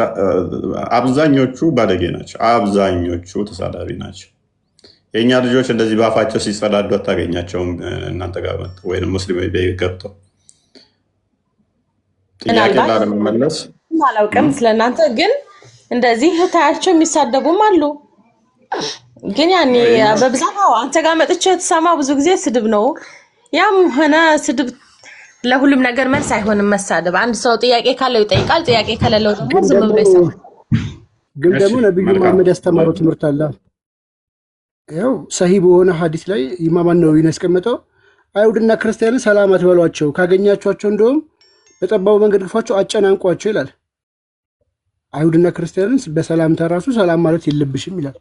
አብዛኞቹ ባለጌ ናቸው፣ አብዛኞቹ ተሳዳቢ ናቸው። የእኛ ልጆች እንደዚህ በአፋቸው ሲጸዳዱ አታገኛቸውም። እናንተ ጋር መጥተው ወይም ሙስሊሞች ቤት ገብተው ጥያቄ ላለመመለስ አላውቅም ስለእናንተ፣ ግን እንደዚህ ታያቸው የሚሳደቡም አሉ። ግን ያኔ በብዛት አንተ ጋር መጥቼ ተሰማ ብዙ ጊዜ ስድብ ነው። ያም ሆነ ስድብ ለሁሉም ነገር መልስ አይሆንም መሳደብ። አንድ ሰው ጥያቄ ካለው ይጠይቃል፣ ጥያቄ ከሌለው ደግሞ ዝም ብሎ ይሰማል። ግን ደግሞ ነብዩ መሐመድ ያስተማረው ትምህርት አለ። ያው ሰሂህ በሆነ ሐዲስ ላይ ኢማም ነው ያስቀመጠው፣ አይሁድና ክርስቲያንን ሰላም አትበሏቸው፣ ካገኛቸዋቸው እንደውም በጠባቡ መንገድ ግፏቸው፣ አጨናንቋቸው ይላል። አይሁድና ክርስቲያንን በሰላምታ ራሱ ሰላም ማለት የለብሽም ይላል።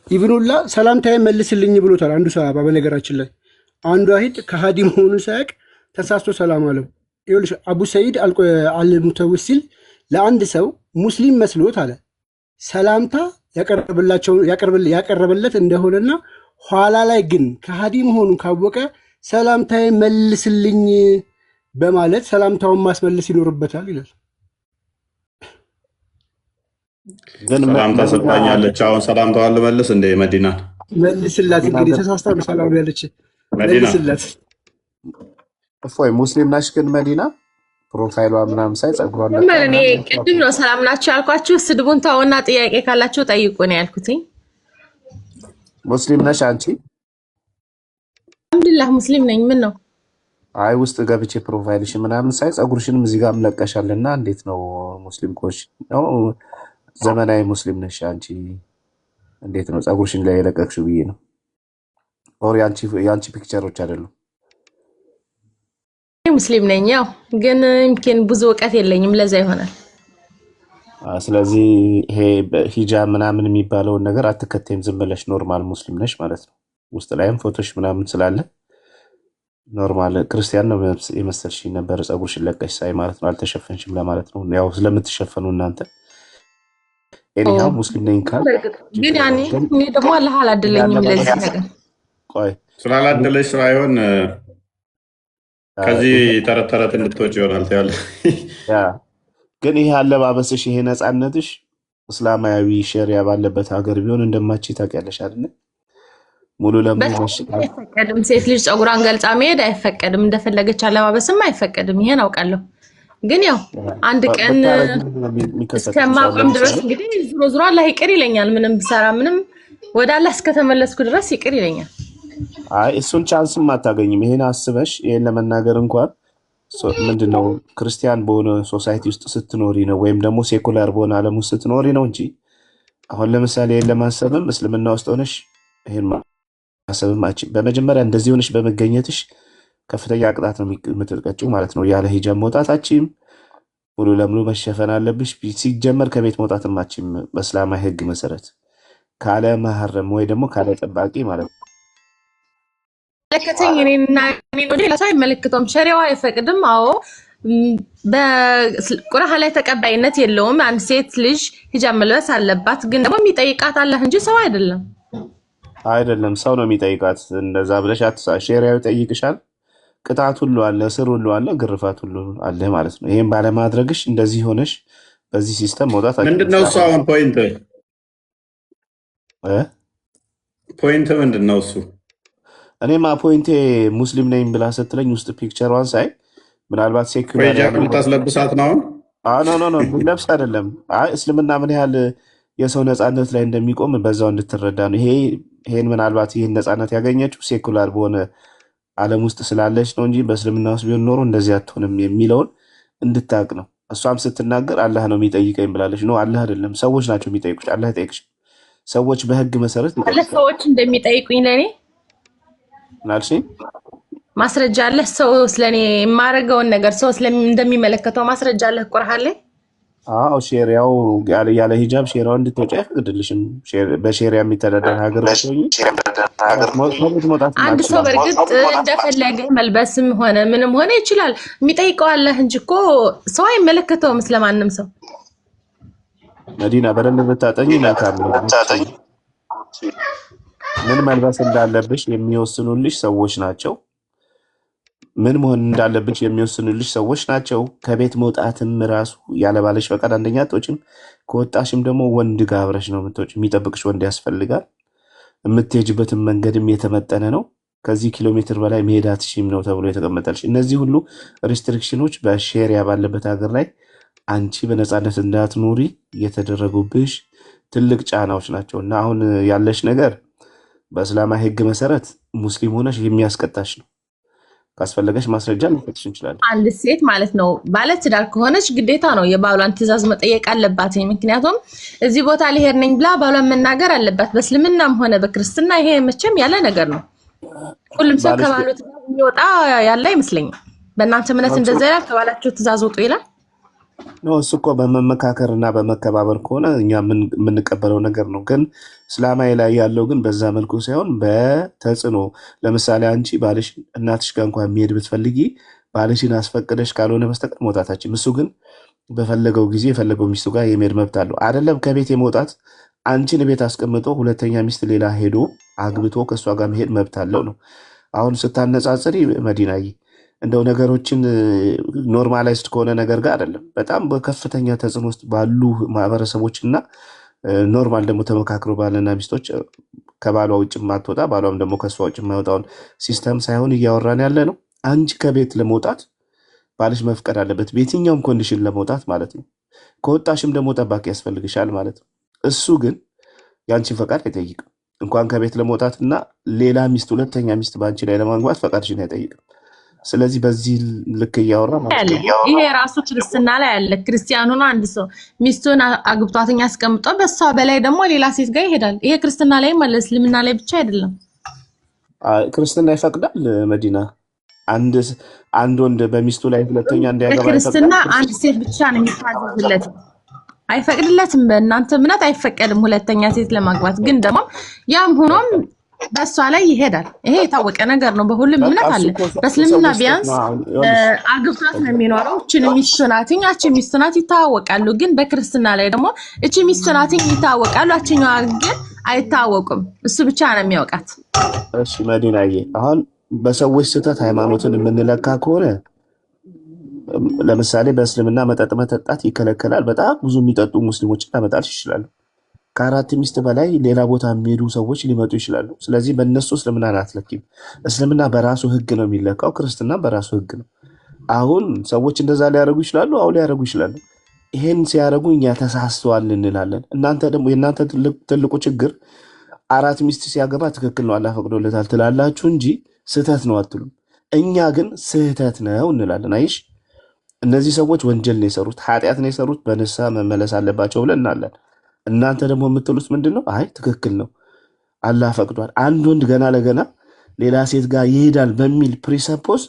ኢብኑላ ሰላምታዬ መልስልኝ ብሎታል አንዱ ሰሃባ። በነገራችን ላይ አንዱ አይሁድ ከሃዲ መሆኑን ሳያውቅ ተሳስቶ ሰላም አለው። ይኸውልሽ አቡ ሰዒድ አልሙተወሲል ለአንድ ሰው ሙስሊም መስሎት አለ ሰላምታ ያቀረበለት እንደሆነና ኋላ ላይ ግን ከሃዲ መሆኑን ካወቀ ሰላምታዬ መልስልኝ በማለት ሰላምታውን ማስመለስ ይኖርበታል ይላል። ሰላምታ ሰጥታኛለች። አሁን ሰላምታዋን ልመልስ እንደ መዲና መልስላት። እንግዲህ ተሳስታ በሰላም ያለች መልስላት። እፎይ ሙስሊም ናሽ ግን መዲና ፕሮፋይሏ ምናምን ሳይ ጸጉሯን እኔ ቅድም ነው ሰላም ናችሁ ያልኳችሁ። ስድቡን ተውና ጥያቄ ካላችሁ ጠይቁ ነው ያልኩትኝ። ሙስሊም ነሽ አንቺ? አልሐምዱሊላህ ሙስሊም ነኝ። ምን ነው? አይ ውስጥ ገብቼ ፕሮፋይልሽ ምናምን ሳይ ጸጉርሽንም እዚህ ጋር ምለቀሻልና እንዴት ነው ሙስሊም ኮሽ ነው? ዘመናዊ ሙስሊም ነሽ አንቺ? እንዴት ነው ጸጉርሽን ላይ የለቀቅሽው ብዬ ነው። ኦር ያንቺ ፒክቸሮች አይደሉም። ሙስሊም ነኝ፣ ያው ግን ምኪን ብዙ እውቀት የለኝም ለዛ ይሆናል። ስለዚህ ይሄ ሂጃብ ምናምን የሚባለውን ነገር አትከተይም፣ ዝም ብለሽ ኖርማል ሙስሊም ነሽ ማለት ነው። ውስጥ ላይም ፎቶሽ ምናምን ስላለ ኖርማል ክርስቲያን ነው የመሰልሽ ነበር ጸጉርሽን ለቀሽ ሳይ ማለት ነው። አልተሸፈንሽም ለማለት ነው፣ ያው ስለምትሸፈኑ እናንተ። ኤኒሃው ሙስሊም ነኝ ካል ግን ያኔ እኔ ደግሞ አላህ አላደለኝም ለዚህ ነገር። ቆይ ስላላደለሽ ሳይሆን ከዚህ ተረት እንድትወጪ ይሆናል ታያለ። ግን ይሄ አለባበስሽ፣ ይሄ ነፃነትሽ እስላማዊ ሸሪያ ባለበት ሀገር ቢሆን እንደማች ታውቂያለሽ አይደል? ሙሉ ለሙሉ አይፈቀድም። ሴት ልጅ ጸጉሯን ገልጻ መሄድ አይፈቀድም። እንደፈለገች አለባበስም አይፈቀድም። ይሄን አውቃለሁ። ግን ያው አንድ ቀን እስከማቆም ድረስ እንግዲህ ዞሮ ዞሮ አላህ ይቅር ይለኛል። ምንም ብሰራ ምንም ወደ አላህ እስከተመለስኩ ድረስ ይቅር ይለኛል። አይ እሱን ቻንስም አታገኝም። ይሄን አስበሽ ይሄን ለመናገር እንኳን ምንድነው ክርስቲያን በሆነ ሶሳይቲ ውስጥ ስትኖሪ ነው ወይም ደግሞ ሴኩላር በሆነ ዓለም ውስጥ ስትኖሪ ነው እንጂ አሁን ለምሳሌ ይሄን ለማሰብም እስልምና ውስጥ ሆነሽ ይሄን ማሰብም በመጀመሪያ እንደዚህ ሆነሽ በመገኘትሽ ከፍተኛ ቅጣት ነው የምትቀጭው ማለት ነው። ያለ ሂጃብ መውጣታችም ሙሉ ለሙሉ መሸፈን አለብሽ። ሲጀመር ከቤት መውጣት ማችም በእስላማዊ ህግ መሰረት ካለ መሐረም ወይ ደግሞ ካለ ጠባቂ ማለት ነው። መለከተኝ እኔና ሌላ ሰው አይመለከተውም። ሸሪዓው አይፈቅድም። አዎ በቁርአን ላይ ተቀባይነት የለውም። አንድ ሴት ልጅ ሂጃብ መልበስ አለባት፣ ግን ደግሞ የሚጠይቃት አላህ እንጂ ሰው አይደለም። አይደለም ሰው ነው የሚጠይቃት። እንደዛ ብለሽ ሸሪዓው ይጠይቅሻል። ቅጣት ሁሉ አለ፣ እስር ሁሉ አለ፣ ግርፋት ሁሉ አለ ማለት ነው። ይሄን ባለማድረግሽ እንደዚህ ሆነሽ በዚህ ሲስተም መውጣት ምንድነው እሱ? አሁን ፖይንት ምንድነው እሱ? እኔማ ፖይንቴ ሙስሊም ነኝ ብላ ስትለኝ ውስጥ ፒክቸሯን ሳይ ምናልባት ሴኩላር ልታስለብሳት ነው። ኖ ለብስ አይደለም። እስልምና ምን ያህል የሰው ነፃነት ላይ እንደሚቆም በዛው እንድትረዳ ነው። ይሄን ምናልባት ይህን ነፃነት ያገኘችው ሴኩላር በሆነ ዓለም ውስጥ ስላለች ነው እንጂ በእስልምና ውስጥ ቢሆን ኖሮ እንደዚህ አትሆንም የሚለውን እንድታቅ ነው። እሷም ስትናገር አላህ ነው የሚጠይቀኝ ብላለች። ነው አላህ አይደለም፣ ሰዎች ናቸው የሚጠይቁሽ። አላህ ይጠይቅሽ። ሰዎች በህግ መሰረት ሰዎች እንደሚጠይቁኝ ለእኔ ናልሽ ማስረጃ አለ። ሰው ስለኔ የማደርገውን ነገር ሰው እንደሚመለከተው ማስረጃ አለ ቁርአን ላይ። አዎ ሼሪያው ያለ ሂጃብ ሼሪያው እንድትወጪ አይፈቅድልሽም። በሼሪያ የሚተዳደር ሀገር አንድ ሰው በእርግጥ እንደፈለገ መልበስም ሆነ ምንም ሆነ ይችላል። የሚጠይቀው አለ እንጂ እኮ ሰው አይመለከተውም ስለማንም ሰው። መዲና በደንብ ብታጠኝ መልካም ነው። ምን መልበስ እንዳለብሽ የሚወስኑልሽ ሰዎች ናቸው። ምን መሆን እንዳለብሽ የሚወስኑልሽ ሰዎች ናቸው። ከቤት መውጣትም ራሱ ያለባለሽ ፈቃድ አንደኛ አትወጪም። ከወጣሽም ደግሞ ወንድ ጋር አብረሽ ነው የምትወጪ። የሚጠብቅሽ ወንድ ያስፈልጋል። የምትሄጅበትን መንገድም የተመጠነ ነው። ከዚህ ኪሎ ሜትር በላይ መሄድ አትችይም ነው ተብሎ የተቀመጠልሽ። እነዚህ ሁሉ ሪስትሪክሽኖች በሼሪያ ባለበት ሀገር ላይ አንቺ በነፃነት እንዳትኖሪ የተደረጉብሽ ትልቅ ጫናዎች ናቸው። እና አሁን ያለሽ ነገር በእስላማዊ ህግ መሰረት ሙስሊም ሆነሽ የሚያስቀጣሽ ነው። ካስፈለገሽ ማስረጃ ልንሰጥሽ እንችላለን። አንድ ሴት ማለት ነው ባለ ትዳር ከሆነች ግዴታ ነው የባሏን ትዕዛዝ መጠየቅ አለባት። ምክንያቱም እዚህ ቦታ ልሄድ ነኝ ብላ ባሏን መናገር አለባት። በእስልምናም ሆነ በክርስትና ይሄ መቼም ያለ ነገር ነው። ሁሉም ሰው ከባሉ ትዕዛዝ የሚወጣ ያለ አይመስለኝም። በእናንተ እምነት እንደዛ ይላል? ከባላችሁ ትዕዛዝ ውጡ ይላል? ነው እሱ እኮ በመመካከር እና በመከባበር ከሆነ እኛ የምንቀበለው ነገር ነው። ግን እስላማዊ ላይ ያለው ግን በዛ መልኩ ሳይሆን በተጽዕኖ። ለምሳሌ አንቺ ባልሽ እናትሽ ጋር እንኳን የሚሄድ ብትፈልጊ ባልሽን አስፈቅደሽ ካልሆነ በስተቀር መውጣታችን። እሱ ግን በፈለገው ጊዜ የፈለገው ሚስቱ ጋር የመሄድ መብት አለው። አይደለም ከቤት የመውጣት አንቺን ቤት አስቀምጦ ሁለተኛ ሚስት ሌላ ሄዶ አግብቶ ከእሷ ጋር መሄድ መብት አለው ነው። አሁን ስታነጻጽሪ መዲናዬ እንደው ነገሮችን ኖርማላይዝድ ከሆነ ነገር ጋር አይደለም። በጣም በከፍተኛ ተጽዕኖ ውስጥ ባሉ ማህበረሰቦች እና ኖርማል ደግሞ ተመካክሮ ባልና ሚስቶች ከባሏ ውጭ ማትወጣ ባሏም ደግሞ ከእሷ ውጭ የማይወጣውን ሲስተም ሳይሆን እያወራን ያለ ነው። አንቺ ከቤት ለመውጣት ባልሽ መፍቀድ አለበት፣ በየትኛውም ኮንዲሽን ለመውጣት ማለት ነው። ከወጣሽም ደግሞ ጠባቂ ያስፈልግሻል ማለት ነው። እሱ ግን የአንቺን ፈቃድ አይጠይቅም። እንኳን ከቤት ለመውጣት እና ሌላ ሚስት ሁለተኛ ሚስት በአንቺ ላይ ለማግባት ፈቃድሽን አይጠይቅም። ስለዚህ በዚህ ልክ እያወራ ይሄ ራሱ ክርስትና ላይ ያለ ክርስቲያኑ ነው። አንድ ሰው ሚስቱን አግብቷትኛ አስቀምጦ በሷ በላይ ደግሞ ሌላ ሴት ጋር ይሄዳል። ይሄ ክርስትና ላይ ማለት እስልምና ላይ ብቻ አይደለም። ክርስትና ይፈቅዳል። መዲና አንድ ወንድ በሚስቱ ላይ ሁለተኛ እንዲያገባ ክርስትና አንድ ሴት ብቻ ነው የሚታዘዝለት፣ አይፈቅድለትም። በእናንተ እምነት አይፈቀድም ሁለተኛ ሴት ለማግባት። ግን ደግሞ ያም ሆኖም በእሷ ላይ ይሄዳል። ይሄ የታወቀ ነገር ነው። በሁሉም እምነት አለ። በእስልምና ቢያንስ አግብቷት ነው የሚኖረው። እችን ሚስቱ ናት፣ ያቺ ሚስቱ ናት ይታወቃሉ። ግን በክርስትና ላይ ደግሞ እቺ ሚስቱ ናት ይታወቃሉ፣ ያቺኛዋ ግን አይታወቁም። እሱ ብቻ ነው የሚያውቃት። እሺ መዲናዬ፣ አሁን በሰዎች ስህተት ሃይማኖትን የምንለካ ከሆነ ለምሳሌ በእስልምና መጠጥ መጠጣት ይከለከላል። በጣም ብዙ የሚጠጡ ሙስሊሞችን ላመጣልሽ ይችላሉ። ከአራት ሚስት በላይ ሌላ ቦታ የሚሄዱ ሰዎች ሊመጡ ይችላሉ። ስለዚህ በእነሱ እስልምናን አትለኪም። እስልምና በራሱ ህግ ነው የሚለካው፣ ክርስትና በራሱ ህግ ነው። አሁን ሰዎች እንደዛ ሊያደርጉ ይችላሉ። አሁን ሊያደርጉ ይችላሉ። ይሄን ሲያደርጉ እኛ ተሳስተዋል እንላለን። እናንተ ደግሞ የእናንተ ትልቁ ችግር አራት ሚስት ሲያገባ ትክክል ነው አላህ ፈቅዶለታል ትላላችሁ እንጂ ስህተት ነው አትሉም። እኛ ግን ስህተት ነው እንላለን። አይሽ እነዚህ ሰዎች ወንጀል ነው የሰሩት፣ ኃጢአት ነው የሰሩት፣ በንስሐ መመለስ አለባቸው ብለን እናለን። እናንተ ደግሞ የምትሉት ምንድን ነው? አይ ትክክል ነው አላህ ፈቅዷል። አንድ ወንድ ገና ለገና ሌላ ሴት ጋር ይሄዳል በሚል ፕሪሰፖዝ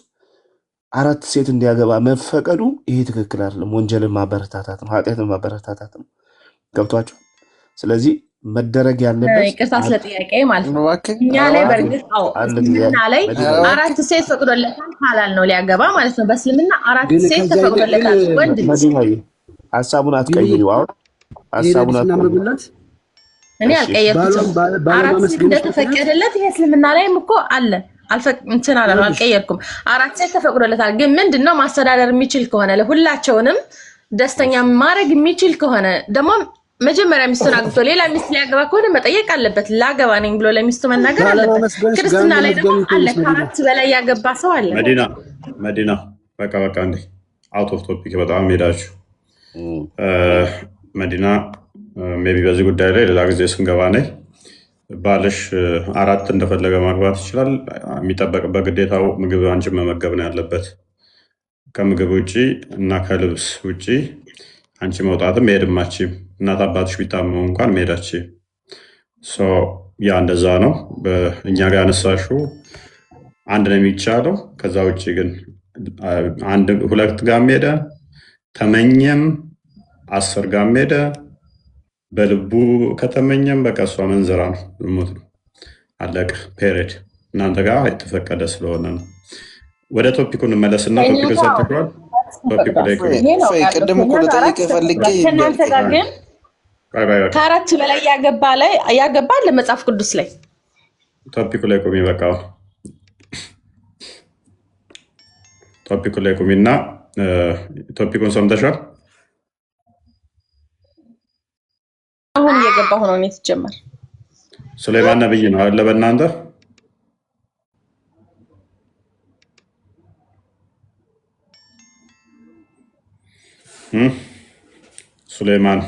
4 ሴት እንዲያገባ መፈቀዱ ይሄ ትክክል አይደለም። ወንጀልን ማበረታታት ነው፣ ኃጢአትን ማበረታታት ነው። ገብቷቸው። ስለዚህ መደረግ ያለበት ይቅርታ ስለ ጥያቄ ማለት ነው። እኛ ላይ በእርግጥ እስልምና ላይ 4 ሴት ፈቅዶለታል፣ ሐላል ነው ሊያገባ ማለት ነው። በእስልምና 4 ሴት ተፈቅዶለታል ወንድ ልጅ። ሐሳቡን አትቀይሪው። አሁን ሐሳቡን አትቀይሪው። እኔ አልቀየርኩትም። 4 ሴት እንደተፈቀደለት ይሄ እስልምና ላይም እኮ አለ። እንትን አልቀየርኩም። 4 ሴት ተፈቅዶለታል። ግን ምንድነው ማስተዳደር የሚችል ከሆነ ለሁላቸውንም ደስተኛ ማድረግ የሚችል ከሆነ ደግሞ መጀመሪያ ሚስቱን አግብቶ ሌላ ሚስት ሊያገባ ከሆነ መጠየቅ አለበት። ላገባ ነኝ ብሎ ለሚስቱ መናገር አለበት። ክርስትና ላይ ደግሞ አለ 4 በላይ ያገባ ሰው አለ። መዲና በቃ እንዴ አውት ኦፍ ቶፒክ በጣም ሄዳችሁ መዲና ሜቢ በዚህ ጉዳይ ላይ ሌላ ጊዜ ስንገባ ነኝ። ባልሽ 4 እንደፈለገ ማግባት ይችላል። የሚጠበቅበት ግዴታው ምግብ አንቺን መመገብ ነው ያለበት። ከምግብ ውጭ እና ከልብስ ውጭ አንቺ መውጣትም መሄድም አትችይም። እናት አባትሽ ቢታመሙ እንኳን መሄድ አትችይም። ያ እንደዛ ነው። በእኛ ጋር ያነሳሽው 1 ነው የሚቻለው። ከዛ ውጭ ግን 2 ጋር ሄደ ተመኘም 10 ጋር ሄደ በልቡ ከተመኘም በቃ እሷ መንዘራ ነው፣ ልሙት ነው፣ አለቀ ፔሬድ። እናንተ ጋር የተፈቀደ ስለሆነ ነው። ወደ ቶፒኩ እንመለስና ቶፒኩ ሰጥቷል። ቶፒኩ ላይ ቅድም እኮ ልጠይቅ ፈልጌ ከእናንተ ጋር ግን 4 በላይ ያገባ ለመጽሐፍ ቅዱስ ላይ ቶፒኩ ላይ ቁሚ። በቃ ቶፒኩ ላይ ቁሚና ቶፒኩን ሰምተሻል? አሁን እየገባሁ ነው። እኔ ሲጀመር ሱሌማን ነብይ ነው አለ በእናንተ ሱሌማን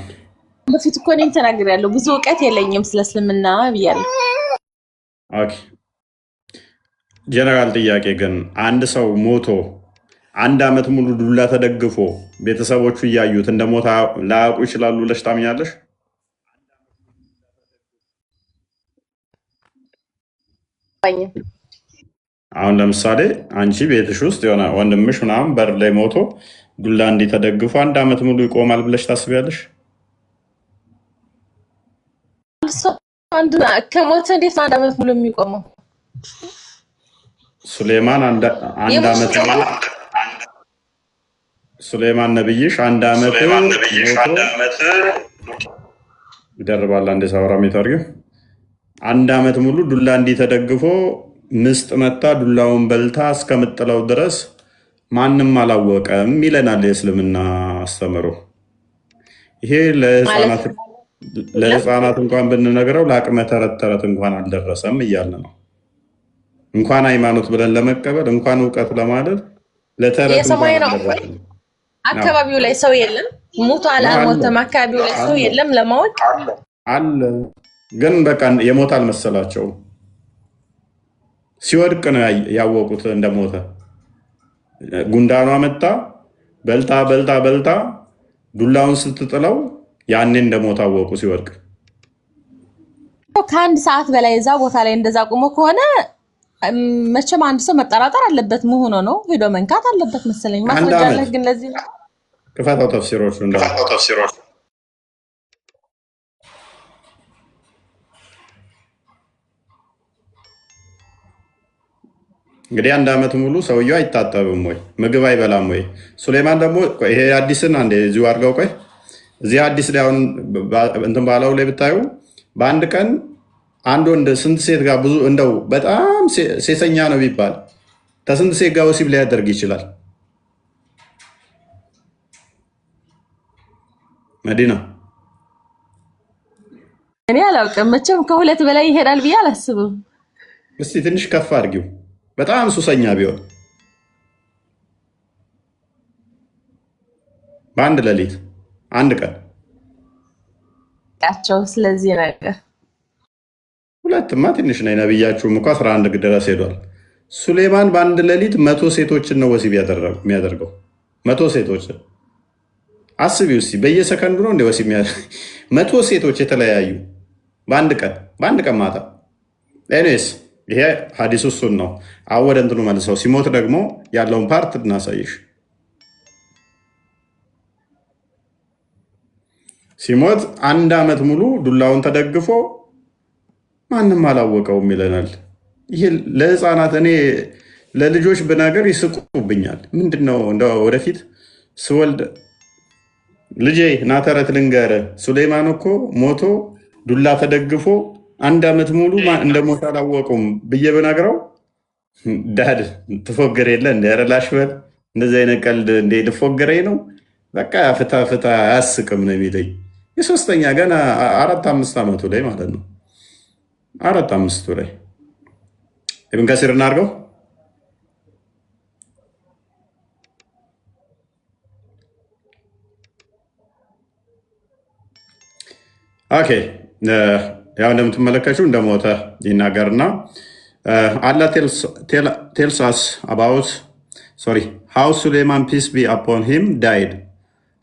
በፊት እኮ እኔም ተናግሬያለሁ። ብዙ እውቀት የለኝም ስለ እስልምና ብያለሁ። ኦኬ ጀነራል ጥያቄ ግን አንድ ሰው ሞቶ 1 ዓመት ሙሉ ዱላ ተደግፎ ቤተሰቦቹ እያዩት እንደሞታ ላያውቁ ይችላሉ ብለሽ ታምኛለሽ? አሁን ለምሳሌ አንቺ ቤትሽ ውስጥ የሆነ ወንድምሽ ምናምን በር ላይ ሞቶ ዱላ እንዲህ ተደግፎ 1 ዓመት ሙሉ ይቆማል ብለሽ ታስቢያለሽ? ከሞተ እንዴት 1 ዓመት ሙሉ የሚቆመው? ሱሌማን 1 ዓመት ሱሌማን ነብይሽ 1 ዓመት ይደርባል። አንዴ ሳውራ የሚታርገው 1 ዓመት ሙሉ ዱላ እንዲህ ተደግፎ ምስጥ መታ ዱላውን በልታ እስከምጥለው ድረስ ማንም አላወቀም ይለናል የእስልምና አስተምሮ። ይሄ ለህፃናት እንኳን ብንነግረው ለአቅመ ተረት እንኳን አልደረሰም እያለ ነው። እንኳን ሃይማኖት ብለን ለመቀበል እንኳን እውቀት ለማለት ለተረት የሰማይ ነው። አካባቢው ላይ ሰው የለም፣ ሞቶ አልሞተም። አካባቢው ላይ ሰው የለም ለማወቅ አለ። ግን በቃ የሞት አልመሰላቸው። ሲወድቅ ነው ያወቁት እንደሞተ። ጉንዳኗ መጣ በልታ ዱላውን ስትጥለው ያኔ እንደሞተ አወቁ ሲወድቅ። ከ1 ሰዓት በላይ እዛ ቦታ ላይ እንደዛ ቆሞ ከሆነ መቼም አንድ ሰው መጠራጠር አለበት። መሆኑ ነው ሄዶ መንካት አለበት መሰለኝ። ማስረጃ አለ ግን ለዚህ ነው ክፈታው ተፍሲሮቹ እንግዲህ 1 ዓመት ሙሉ ሰውየው አይታጠብም ወይ ምግብ አይበላም ወይ? ሱሌማን ደግሞ ይሄ አዲስን አንዴ እዚሁ አድርገው። ቆይ እዚህ አዲስ ላይ አሁን እንትን ባለው ላይ ብታዩ በአንድ ቀን አንድ ወንድ ስንት ሴት ጋር ብዙ እንደው በጣም ሴሰኛ ነው ቢባል ከስንት ሴት ጋር ወሲብ ሊያደርግ ይችላል? መዲና እኔ አላውቅም። መቼም ከ2 በላይ ይሄዳል ብዬ አላስብም። እስቲ ትንሽ ከፍ አድርጊው። በጣም ሱሰኛ ቢሆን በአንድ ሌሊት 1 ቀን ያቸው ስለዚህ ነገር 2ማ ትንሽ ነው። ነብያችሁም እኮ 11 ድረስ ሄዷል። ሱሌማን በአንድ ሌሊት 100 ሴቶችን ነው ወሲብ የሚያደርገው። 100 ሴቶችን አስቢው እስኪ። በየሰከንዱ ነው እንደ ወሲብ 100 ሴቶች የተለያዩ በአንድ ቀን ማታ። ኤኒዌይስ ይሄ ሀዲሱ እሱን ነው። አሁን ወደ እንትኑ መልሰው ሲሞት ደግሞ ያለውን ፓርት እናሳይሽ። ሲሞት 1 ዓመት ሙሉ ዱላውን ተደግፎ ማንም አላወቀውም ይለናል። ይሄ ለህፃናት እኔ ለልጆች ብነገር ይስቁብኛል። ምንድነው እንደ ወደፊት ስወልድ ልጄ ናተረት ልንገር ሱሌይማን እኮ ሞቶ ዱላ ተደግፎ 1 ዓመት ሙሉ እንደሞተ አላወቁም ብዬ ብነግረው ዳድ ትፎገር የለ እንደ ረላሽ በል እንደዚህ አይነት ቀልድ እንደ ልፎገረኝ ነው በቃ ፍታ ፍታ አያስቅም ነው የሚለኝ። የሶስተኛ ገና 4-5 ዓመቱ ላይ ማለት ነው 4-5ቱ ላይ ኢብን ከሲር እናድርገው። ኦኬ ያው እንደምትመለከቱ እንደሞተ ይናገርና አላህ tells us about how Suleiman peace be upon him died,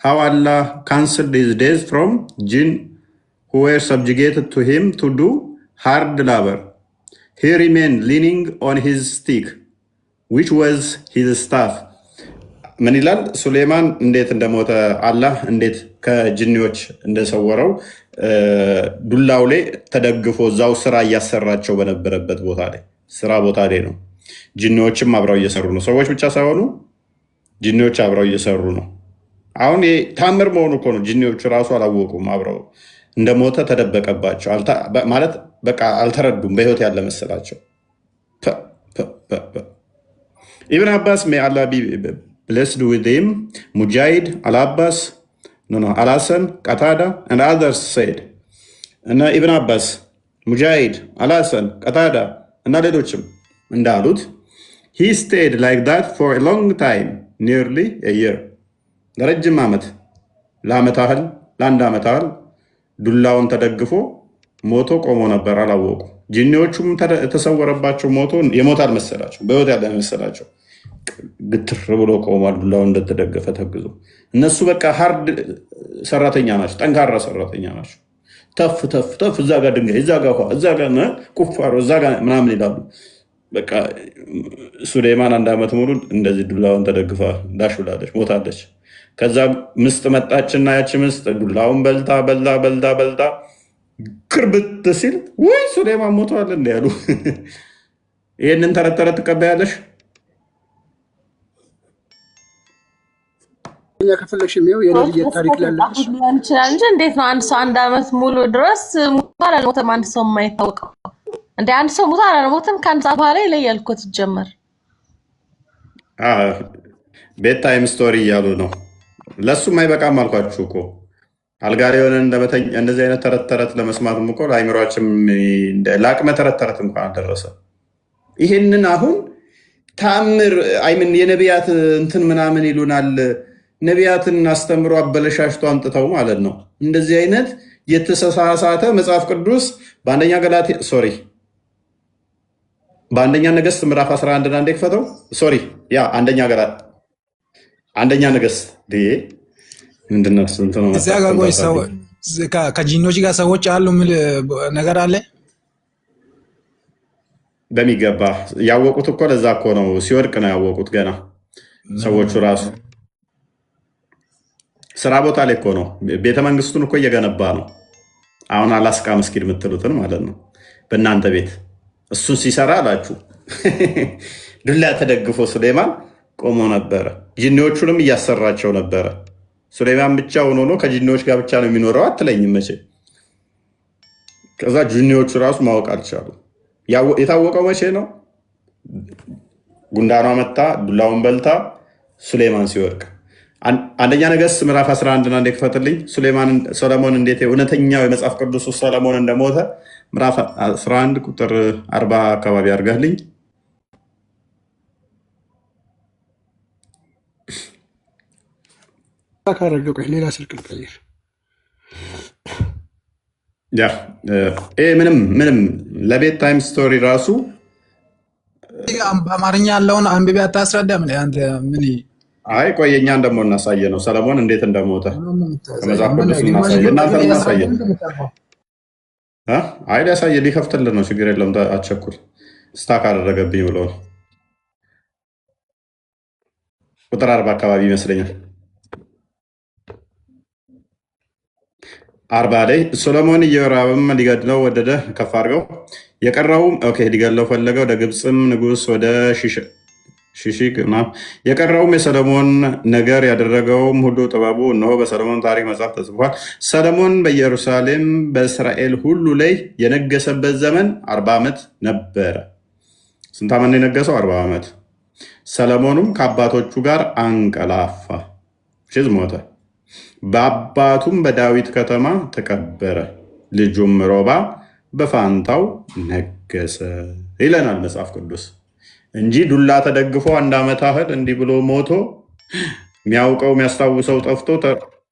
how Allah cancelled his days from jinn who were subjugated to him to do hard labor. He remained leaning on his stick, which was his staff. ምን ይላል? ሱሌማን እንዴት እንደሞተ አላህ እንዴት ከጅኒዎች እንደሰወረው ዱላው ላይ ተደግፎ እዛው ስራ እያሰራቸው በነበረበት ቦታ ላይ ስራ ቦታ ላይ ነው። ጅኒዎችም አብረው እየሰሩ ነው። ሰዎች ብቻ ሳይሆኑ ጅኒዎች አብረው እየሰሩ ነው። አሁን ታምር መሆኑ እኮ ነው። ጅኒዎቹ ራሱ አላወቁም። አብረው እንደሞተ ተደበቀባቸው ማለት በቃ አልተረዱም። በህይወት ያለ መሰላቸው። ኢብን አባስ ሜይ አላህ ቢ blessed with him, Mujahid, Al-Abbas, Al-Hasan, Qatada, and others said, እና ኢብን አባስ ሙጃሂድ፣ አልሐሰን፣ ቀታዳ እና ሌሎችም እንዳሉት he stayed like that for a long time, nearly a year, ለረጅም ዓመት ለአንድ ዓመት ያህል ዱላውን ተደግፎ ሞቶ ቆሞ ነበር። አላወቁ። ጂኒዎቹም ተሰወረባቸው። ሞቶ የሞት አልመሰላቸው፣ በህይወት ያለ መሰላቸው። ግትር ብሎ ቆሟል፣ ዱላውን እንደተደገፈ ተግዞ። እነሱ በቃ ሃርድ ሰራተኛ ናቸው፣ ጠንካራ ሰራተኛ ናቸው። ተፍ ተፍ ተፍ፣ እዛ ጋር ድንጋይ፣ እዛ ጋር ውሃ፣ እዛ ጋር ቁፋሮ፣ እዛ ጋር ምናምን ይላሉ። በቃ ሱሌይማን 1 ዓመት ሙሉ እንደዚህ ዱላውን ተደግፋ ዳሽ ብላለች፣ ሞታለች። ከዛ ምስጥ መጣችና ያቺ ምስጥ ዱላውን በልታ በልታ በልታ በልታ ክርብት ሲል ወይ ሱሌይማን ሞቷል እንደ ያሉ። ይህንን ተረት ተረት ትቀበያለሽ? ከፈለግሽ የሚው የነብይ ታሪክ ላለሽ ሊሆን ይችላል እንጂ እንዴት ነው አንድ ሰው 1 ዓመት ሙሉ ድረስ ሞቷል አልሞተም አንድ ሰው የማይታወቀው? እንደ አንድ ሰው ሞቷል አልሞተም ከአንድ ሰዓት በኋላ ይለያል እኮ ሲጀመር። ቤት ታይም ስቶሪ እያሉ ነው። ለሱም አይበቃም አልኳችሁ እኮ። አልጋሪ የሆነ እንደዚህ አይነት ተረት ተረት ለመስማትም እኮ ለአይምሯችን ለአቅመ ተረት ተረት እንኳን አልደረሰ። ይሄንን አሁን ታምር አይምን የነቢያት እንትን ምናምን ይሉናል። ነቢያትን አስተምሮ አበለሻሽቶ አምጥተው ማለት ነው። እንደዚህ አይነት የተሳሳተ መጽሐፍ ቅዱስ በአንደኛ ነገሥት ምዕራፍ 11 አንዴ ክፈተው። አንደኛ ነገሥት ምንድነው? እዚያ ጋር ቆይ፣ ከጂኖች ጋር ሰዎች አሉ የሚል ነገር አለ። በሚገባ ያወቁት እኮ ለዛ እኮ ነው። ሲወድቅ ነው ያወቁት። ገና ሰዎቹ ራሱ ስራ ቦታ ላይ እኮ ነው። ቤተ መንግስቱን እኮ እየገነባ ነው። አሁን አላስቃ መስጊድ የምትሉትን ማለት ነው። በእናንተ ቤት እሱን ሲሰራ አላችሁ። ዱላ ተደግፎ ሱሌይማን ቆሞ ነበረ። ጂኒዎቹንም እያሰራቸው ነበረ። ሱሌይማን ብቻ ሆኖ ከጂኒዎች ጋር ብቻ ነው የሚኖረው አትለኝም መቼ። ከዛ ጂኒዎቹ ራሱ ማወቅ አልቻሉ። የታወቀው መቼ ነው? ጉንዳኗ መታ ዱላውን በልታ ሱሌይማን ሲወድቅ። አንደኛ ነገሥት ምዕራፍ 11 አንዴ ክፈትልኝ። ሰለሞን እንዴት እውነተኛው የመጽሐፍ ቅዱስ ሰለሞን እንደሞተ ምዕራፍ 11 ቁጥር 40 አካባቢ አድርጋልኝ። ሌላ ስልክ ልቀይር። ምንም ለቤት ታይም ስቶሪ ራሱ በአማርኛ ያለውን አንብቤ አታስረዳም? ምን አይ ቆይ እኛን ደግሞ እናሳየ ነው ሰለሞን እንዴት እንደሞተ ከመጽሐፍ ቅዱስ እናሳየ። እናንተ እናሳየ። አይ ሊያሳየ ሊከፍትልን ነው። ችግር የለም አትቸኩል። ስታክ አደረገብኝ ብሎ ነው። ቁጥር 40 አካባቢ ይመስለኛል። 40 ላይ ሰሎሞን ኢዮራብም ሊገድለው ወደደ፣ ከፍ አድርገው የቀረውም ሊገድለው ፈለገ፣ ወደ ግብፅም ንጉሥ ወደ ሽሺግ የቀረውም የሰሎሞን ነገር ያደረገውም ሁሉ ጥበቡ እነሆ በሰሎሞን ታሪክ መጽሐፍ ተጽፏል። ሰሎሞን በኢየሩሳሌም በእስራኤል ሁሉ ላይ የነገሰበት ዘመን 40 ዓመት ነበረ። ስንት ዓመት ነው የነገሰው? 40 ዓመት። ሰሎሞኑም ከአባቶቹ ጋር አንቀላፋ፣ ሞተ፣ በአባቱም በዳዊት ከተማ ተቀበረ። ልጁም ሮባ በፋንታው ነገሰ ይለናል መጽሐፍ ቅዱስ እንጂ ዱላ ተደግፎ 1 ዓመት ያህል እንዲህ ብሎ ሞቶ የሚያውቀው የሚያስታውሰው ጠፍቶ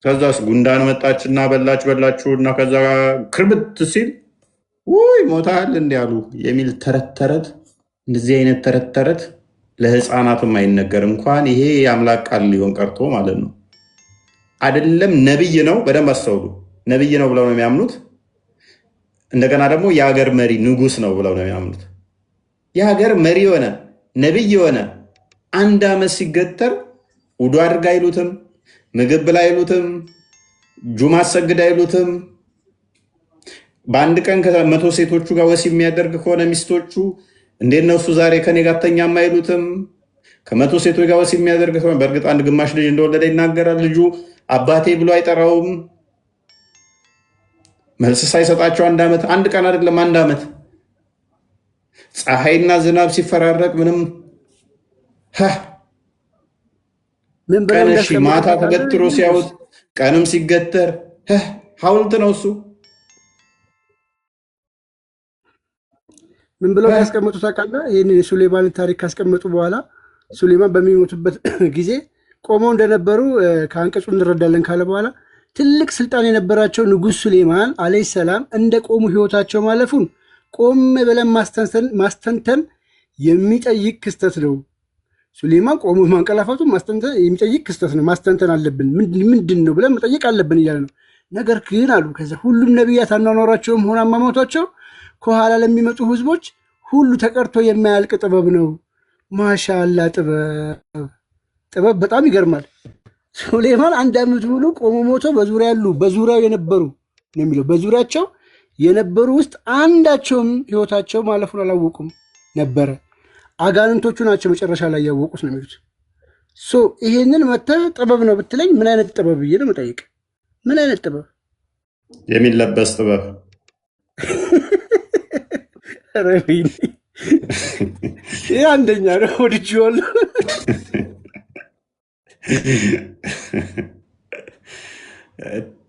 ከዛስ ጉንዳን መጣችና በላችሁ እና ከዛ ክርብት ሲል ውይ ሞታል እንዲያሉ የሚል ተረት እንደዚህ አይነት ተረት ለህፃናትም አይነገር። እንኳን ይሄ የአምላክ ቃል ሊሆን ቀርቶ ማለት ነው። አይደለም ነብይ ነው። በደንብ አስተውሉ። ነብይ ነው ብለው ነው የሚያምኑት። እንደገና ደግሞ የሀገር መሪ ንጉስ ነው ብለው ነው የሚያምኑት። የሀገር መሪ የሆነ ነብይ የሆነ 1 ዓመት ሲገተር ውዱ አድርግ አይሉትም፣ ምግብ ብላ አይሉትም፣ ጁማ አሰግድ አይሉትም። በአንድ ቀን ከ100 ሴቶቹ ጋር ወሲብ የሚያደርግ ከሆነ ሚስቶቹ እንዴት ነው እሱ ዛሬ ከኔ ጋር ተኛም አይሉትም። ከ100 ሴቶች ጋር ወሲብ የሚያደርግ ከሆነ በእርግጥ አንድ ግማሽ ልጅ እንደወለደ ይናገራል። ልጁ አባቴ ብሎ አይጠራውም። መልስ ሳይሰጣቸው 1 ዓመት፣ 1 ቀን አይደለም 1 ዓመት ፀሐይና ዝናብ ሲፈራረቅ ምንም ቀን ማታ ተገትሮ ሲያዩት ቀንም ሲገተር ሐውልት ነው እሱ። ምን ብለው ያስቀመጡት ታውቃለህ? ይህን የሱሌማንን ታሪክ ካስቀመጡ በኋላ ሱሌማን በሚሞቱበት ጊዜ ቆመው እንደነበሩ ከአንቀጹ እንረዳለን ካለ በኋላ ትልቅ ስልጣን የነበራቸው ንጉሥ ሱሌማን አለይሂ ሰላም እንደ ቆሙ ህይወታቸው ማለፉን ቆም ብለን ማስተንተን የሚጠይቅ ክስተት ነው። ሱሌማን ቆሞ ማንቀላፋቱ ማስተንተን የሚጠይቅ ክስተት ነው። ማስተንተን አለብን። ምንድን ነው ብለን መጠየቅ አለብን እያለ ነው። ነገር ግን አሉ ከዛ ሁሉም ነቢያት አኗኗራቸውም ሆነ አሟሟታቸው ከኋላ ለሚመጡ ህዝቦች ሁሉ ተቀርቶ የማያልቅ ጥበብ ነው። ማሻአላ ጥበብ በጣም ይገርማል። ሱሌማን 1 ዓመት ሙሉ ቆሞ ሞቶ በዙሪያው የነበሩ ነው የሚለው በዙሪያቸው የነበሩ ውስጥ አንዳቸውም ህይወታቸው ማለፉን አላወቁም ነበረ። አጋንንቶቹ ናቸው መጨረሻ ላይ ያወቁት ነው የሚሉት። ይሄንን መተህ ጥበብ ነው ብትለኝ ምን አይነት ጥበብ ብዬ ነው የምጠይቅ? ምን አይነት ጥበብ? የሚለበስ ጥበብ ይህ አንደኛ ነው። ወድጄዋለሁ።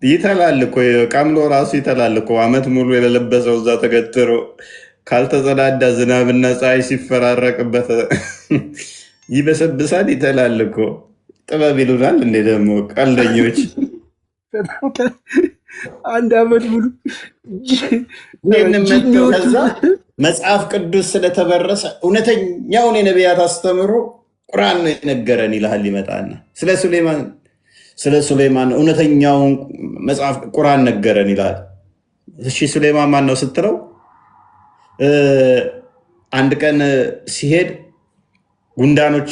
ይተላል እኮ ቀምሎ ራሱ ይተላል እኮ። ዓመት ሙሉ የለበሰው እዛ ተገትሮ ካልተጸዳዳ ዝናብና ፀሐይ ሲፈራረቅበት ይበሰብሳል። ይተላል እኮ ጥበብ ይሉናል እንዴ ደግሞ ቀልደኞች። 1 ዓመት ሙሉ ከዛ መጽሐፍ ቅዱስ ስለተበረሰ እውነተኛውን የነቢያት አስተምሮ ቁርአን ነው የነገረን ይልሃል። ይመጣና ስለ ሱሌማን እውነተኛውን መጽሐፍ ቁርአን ነገረን ይላል። እሺ ሱሌማን ማን ነው ስትለው አንድ ቀን ሲሄድ ጉንዳኖች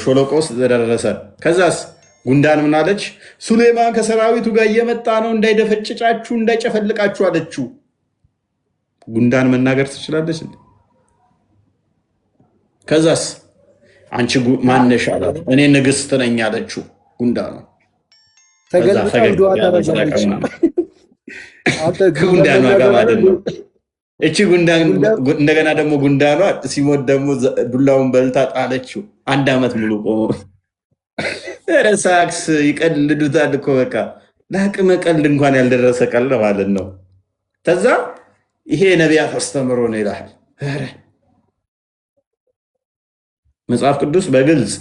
ሾለቆ ውስጥ ተደረሰ። ከዛስ ጉንዳን ምን አለች? ሱሌማን ከሰራዊቱ ጋር እየመጣ ነው እንዳይደፈጭጫችሁ እንዳይጨፈልቃችሁ አለችው። ጉንዳን መናገር ትችላለች። ከዛስ አንቺ ማነሽ አላት። እኔ ንግስት ነኝ አለችው ጉንዳኑ። ከጉንዳኗ ጋር ማለት ነው። እቺ እንደገና ደግሞ ጉንዳኗ ሲሞት ደግሞ ዱላውን በልታ ጣለችው። 1 ዓመት ሙሉ ቆሞ ረሳክስ ይቀልዱታል እኮ በቃ ለአቅመ ቀልድ እንኳን ያልደረሰ ቀልድ ማለት ነው። ከዛ ይሄ ነቢያት አስተምሮ ነው ይላል። መጽሐፍ ቅዱስ በግልጽ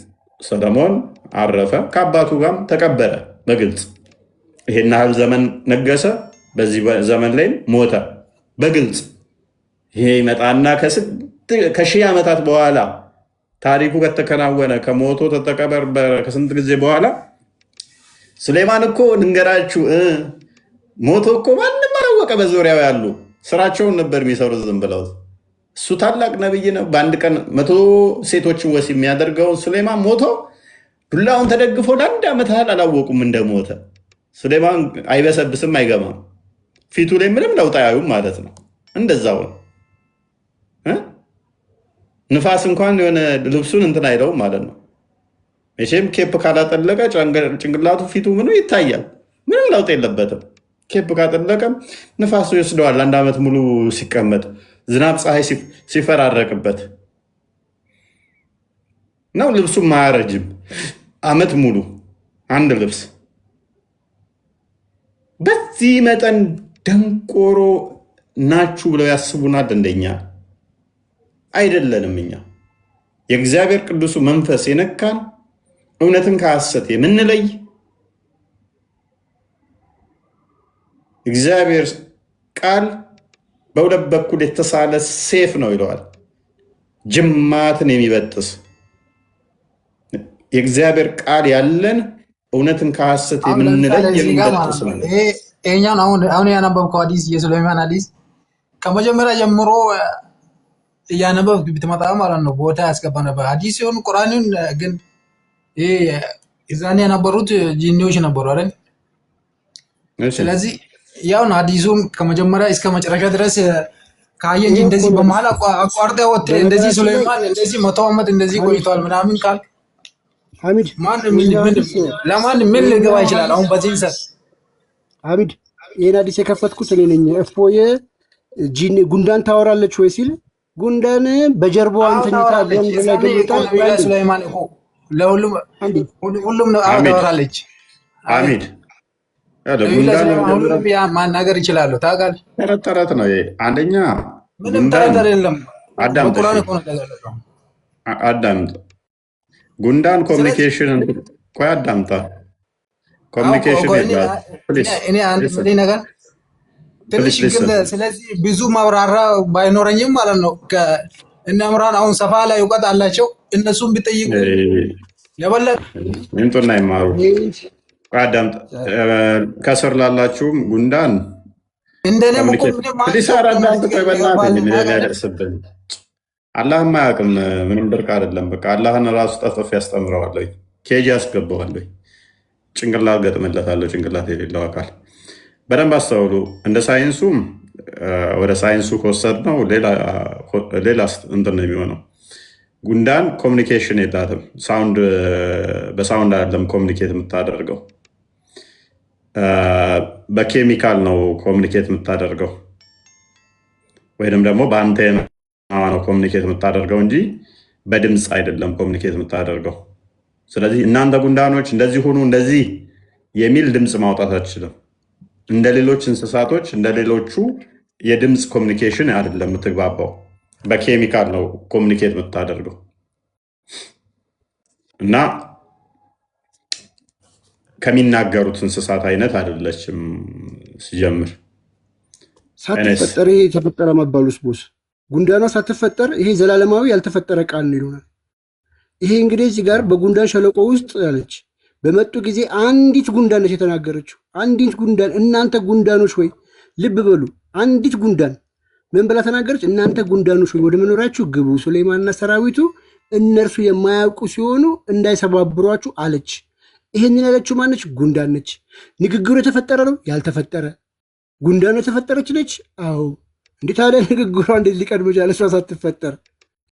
ሰለሞን አረፈ፣ ከአባቱ ጋርም ተቀበረ። በግልጽ ይሄን ያህል ዘመን ነገሰ፣ በዚህ ዘመን ላይም ሞተ። በግልጽ ይሄ ይመጣና ከ1000 ዓመታት በኋላ ታሪኩ ከተከናወነ ከሞቶ ተተቀበረ ከስንት ጊዜ በኋላ ሱሌማን እኮ ልንገራችሁ ሞቶ እኮ ማንም አላወቀ። በዙሪያው ያሉ ስራቸውን ነበር የሚሰሩት ዝም ብለው። እሱ ታላቅ ነብይ ነው። በአንድ ቀን 100 ሴቶችን ወሲብ የሚያደርገውን ሱሌማን ሞቶ ዱላውን ተደግፎ ለአንድ ዓመት ያህል አላወቁም እንደሞተ። ሱሌማን አይበሰብስም፣ አይገባም። ፊቱ ላይ ምንም ለውጥ አያዩም ማለት ነው። እንደዛው ነው። ንፋስ እንኳን የሆነ ልብሱን እንትን አይለውም ማለት ነው። መቼም ኬፕ ካላጠለቀ ጭንቅላቱ ፊቱ ምኑ ይታያል። ምንም ለውጥ የለበትም። ኬፕ ካጠለቀም ንፋሱ ይወስደዋል። አንድ ዓመት ሙሉ ሲቀመጥ ዝናብ ፀሐይ ሲፈራረቅበት ነው። ልብሱም አያረጅም። ዓመት ሙሉ አንድ ልብስ። በዚህ መጠን ደንቆሮ ናችሁ ብለው ያስቡናል። እንደኛ አይደለንም። እኛ የእግዚአብሔር ቅዱሱ መንፈስ የነካን እውነትን ከሐሰት የምንለይ እግዚአብሔር ቃል በሁለት በኩል የተሳለ ሴፍ ነው ይለዋል። ጅማትን የሚበጥስ የእግዚአብሔር ቃል ያለን እውነትን ከሐሰት የምንለይ የሚበጥስ ነው። ይሄኛውን አሁን ያነበብከው ሐዲስ የሱለይማን ሐዲስ ከመጀመሪያ ጀምሮ እያነበብክ ብትመጣ ማለት ነው ቦታ ያስገባ ነበር። ሐዲስ ሲሆን ቁርአንን ግን ይሄ እዛኔ የነበሩት ጂኒዎች ነበሩ አይደል? ስለዚህ ያውን ሐዲሱን ከመጀመሪያ እስከ መጨረሻ ድረስ ካየ እንጂ እንደዚህ በመሃል አቋርጠ ወጥ እንደዚህ ሱለይማን እንደዚህ 100 ዓመት እንደዚህ ቆይቷል ምናምን ቃል ሐሚድ ለማን ምን ሊገባ ይችላል? አሁን በዚህ ሰዓት ሐሚድ ይሄን ሐዲስ የከፈትኩት እኔ ነኝ። እፎየ ጂኒ ጉንዳን ታወራለች ወይ ሲል ጉንዳን በጀርባው አንተኝታ ገንዘላ ሱለይማን እኮ ለሁሉም ነው ታወራለች። ሐሚድ ማናገር ይችላሉ። ታውቃለህ፣ ተረት ነው ይሄ። አንደኛ ምንም ተረት አይደለም። አዳምጥ። ጉንዳን ኮሚኒኬሽን ቆይ አዳምጣ። ኮሚኒኬሽን እኔ አንድ ነገር ትንሽ ግን ስለዚህ ብዙ ማብራራ ባይኖረኝም ማለት ነው እነ አምራን አሁን ሰፋ ላይ እውቀት አላቸው። እነሱም ቢጠይቁ የበለጠ እንትና ይማሩ። አዳምጥ። ከስር ላላችሁም ጉንዳን እንደኔም እኮ አላህም አያውቅም። ምንም ድርቅ አይደለም። በቃ አላህን ራሱ ጠፍጥፍ ያስተምረዋለሁ፣ ኬጅ ያስገባዋለሁ፣ ጭንቅላት ገጥምለታለሁ። ጭንቅላት የሌለው አካል በደንብ አስተውሉ። እንደ ሳይንሱም ወደ ሳይንሱ ከወሰድነው ሌላ እንትን ነው የሚሆነው። ጉንዳን ኮሚኒኬሽን የላትም። በሳውንድ አይደለም ኮሚኒኬት የምታደርገው፣ በኬሚካል ነው ኮሚኒኬት የምታደርገው፣ ወይንም ደግሞ በአንቴና ነው ኮሚኒኬት የምታደርገው እንጂ በድምፅ አይደለም ኮሚኒኬት የምታደርገው። ስለዚህ እናንተ ጉንዳኖች እንደዚህ ሁኑ እንደዚህ የሚል ድምፅ ማውጣት አትችልም። እንደ ሌሎች እንስሳቶች እንደ ሌሎቹ የድምፅ ኮሚኒኬሽን አይደለም የምትግባባው፣ በኬሚካል ነው ኮሚኒኬት የምታደርገው። እና ከሚናገሩት እንስሳት አይነት አይደለችም። ሲጀምር ሳትፈጠር ይሄ የተፈጠረ መባሉስ ቦስ ጉንዳኗ ሳትፈጠር ይሄ ዘላለማዊ ያልተፈጠረ ቃል ነው ይሉናል። ይሄ እንግዲህ እዚህ ጋር በጉንዳን ሸለቆ ውስጥ ያለች በመጡ ጊዜ አንዲት ጉንዳን ነች የተናገረችው። አንዲት ጉንዳን። እናንተ ጉንዳኖች ወይ ልብ በሉ። አንዲት ጉንዳን ምን ብላ ተናገረች? እናንተ ጉንዳኖች ወይ ወደ መኖሪያችሁ ግቡ፣ ሱለይማንና ሰራዊቱ እነርሱ የማያውቁ ሲሆኑ እንዳይሰባብሯችሁ አለች። ይሄንን ያለችው ማነች? ጉንዳን ነች። ንግግሩ የተፈጠረ ነው ያልተፈጠረ? ጉንዳን የተፈጠረች ነች። አዎ። እንዴት ታዲያ ንግግሯ እንዴት ሊቀድም ቻለ? እሷ ሳትፈጠር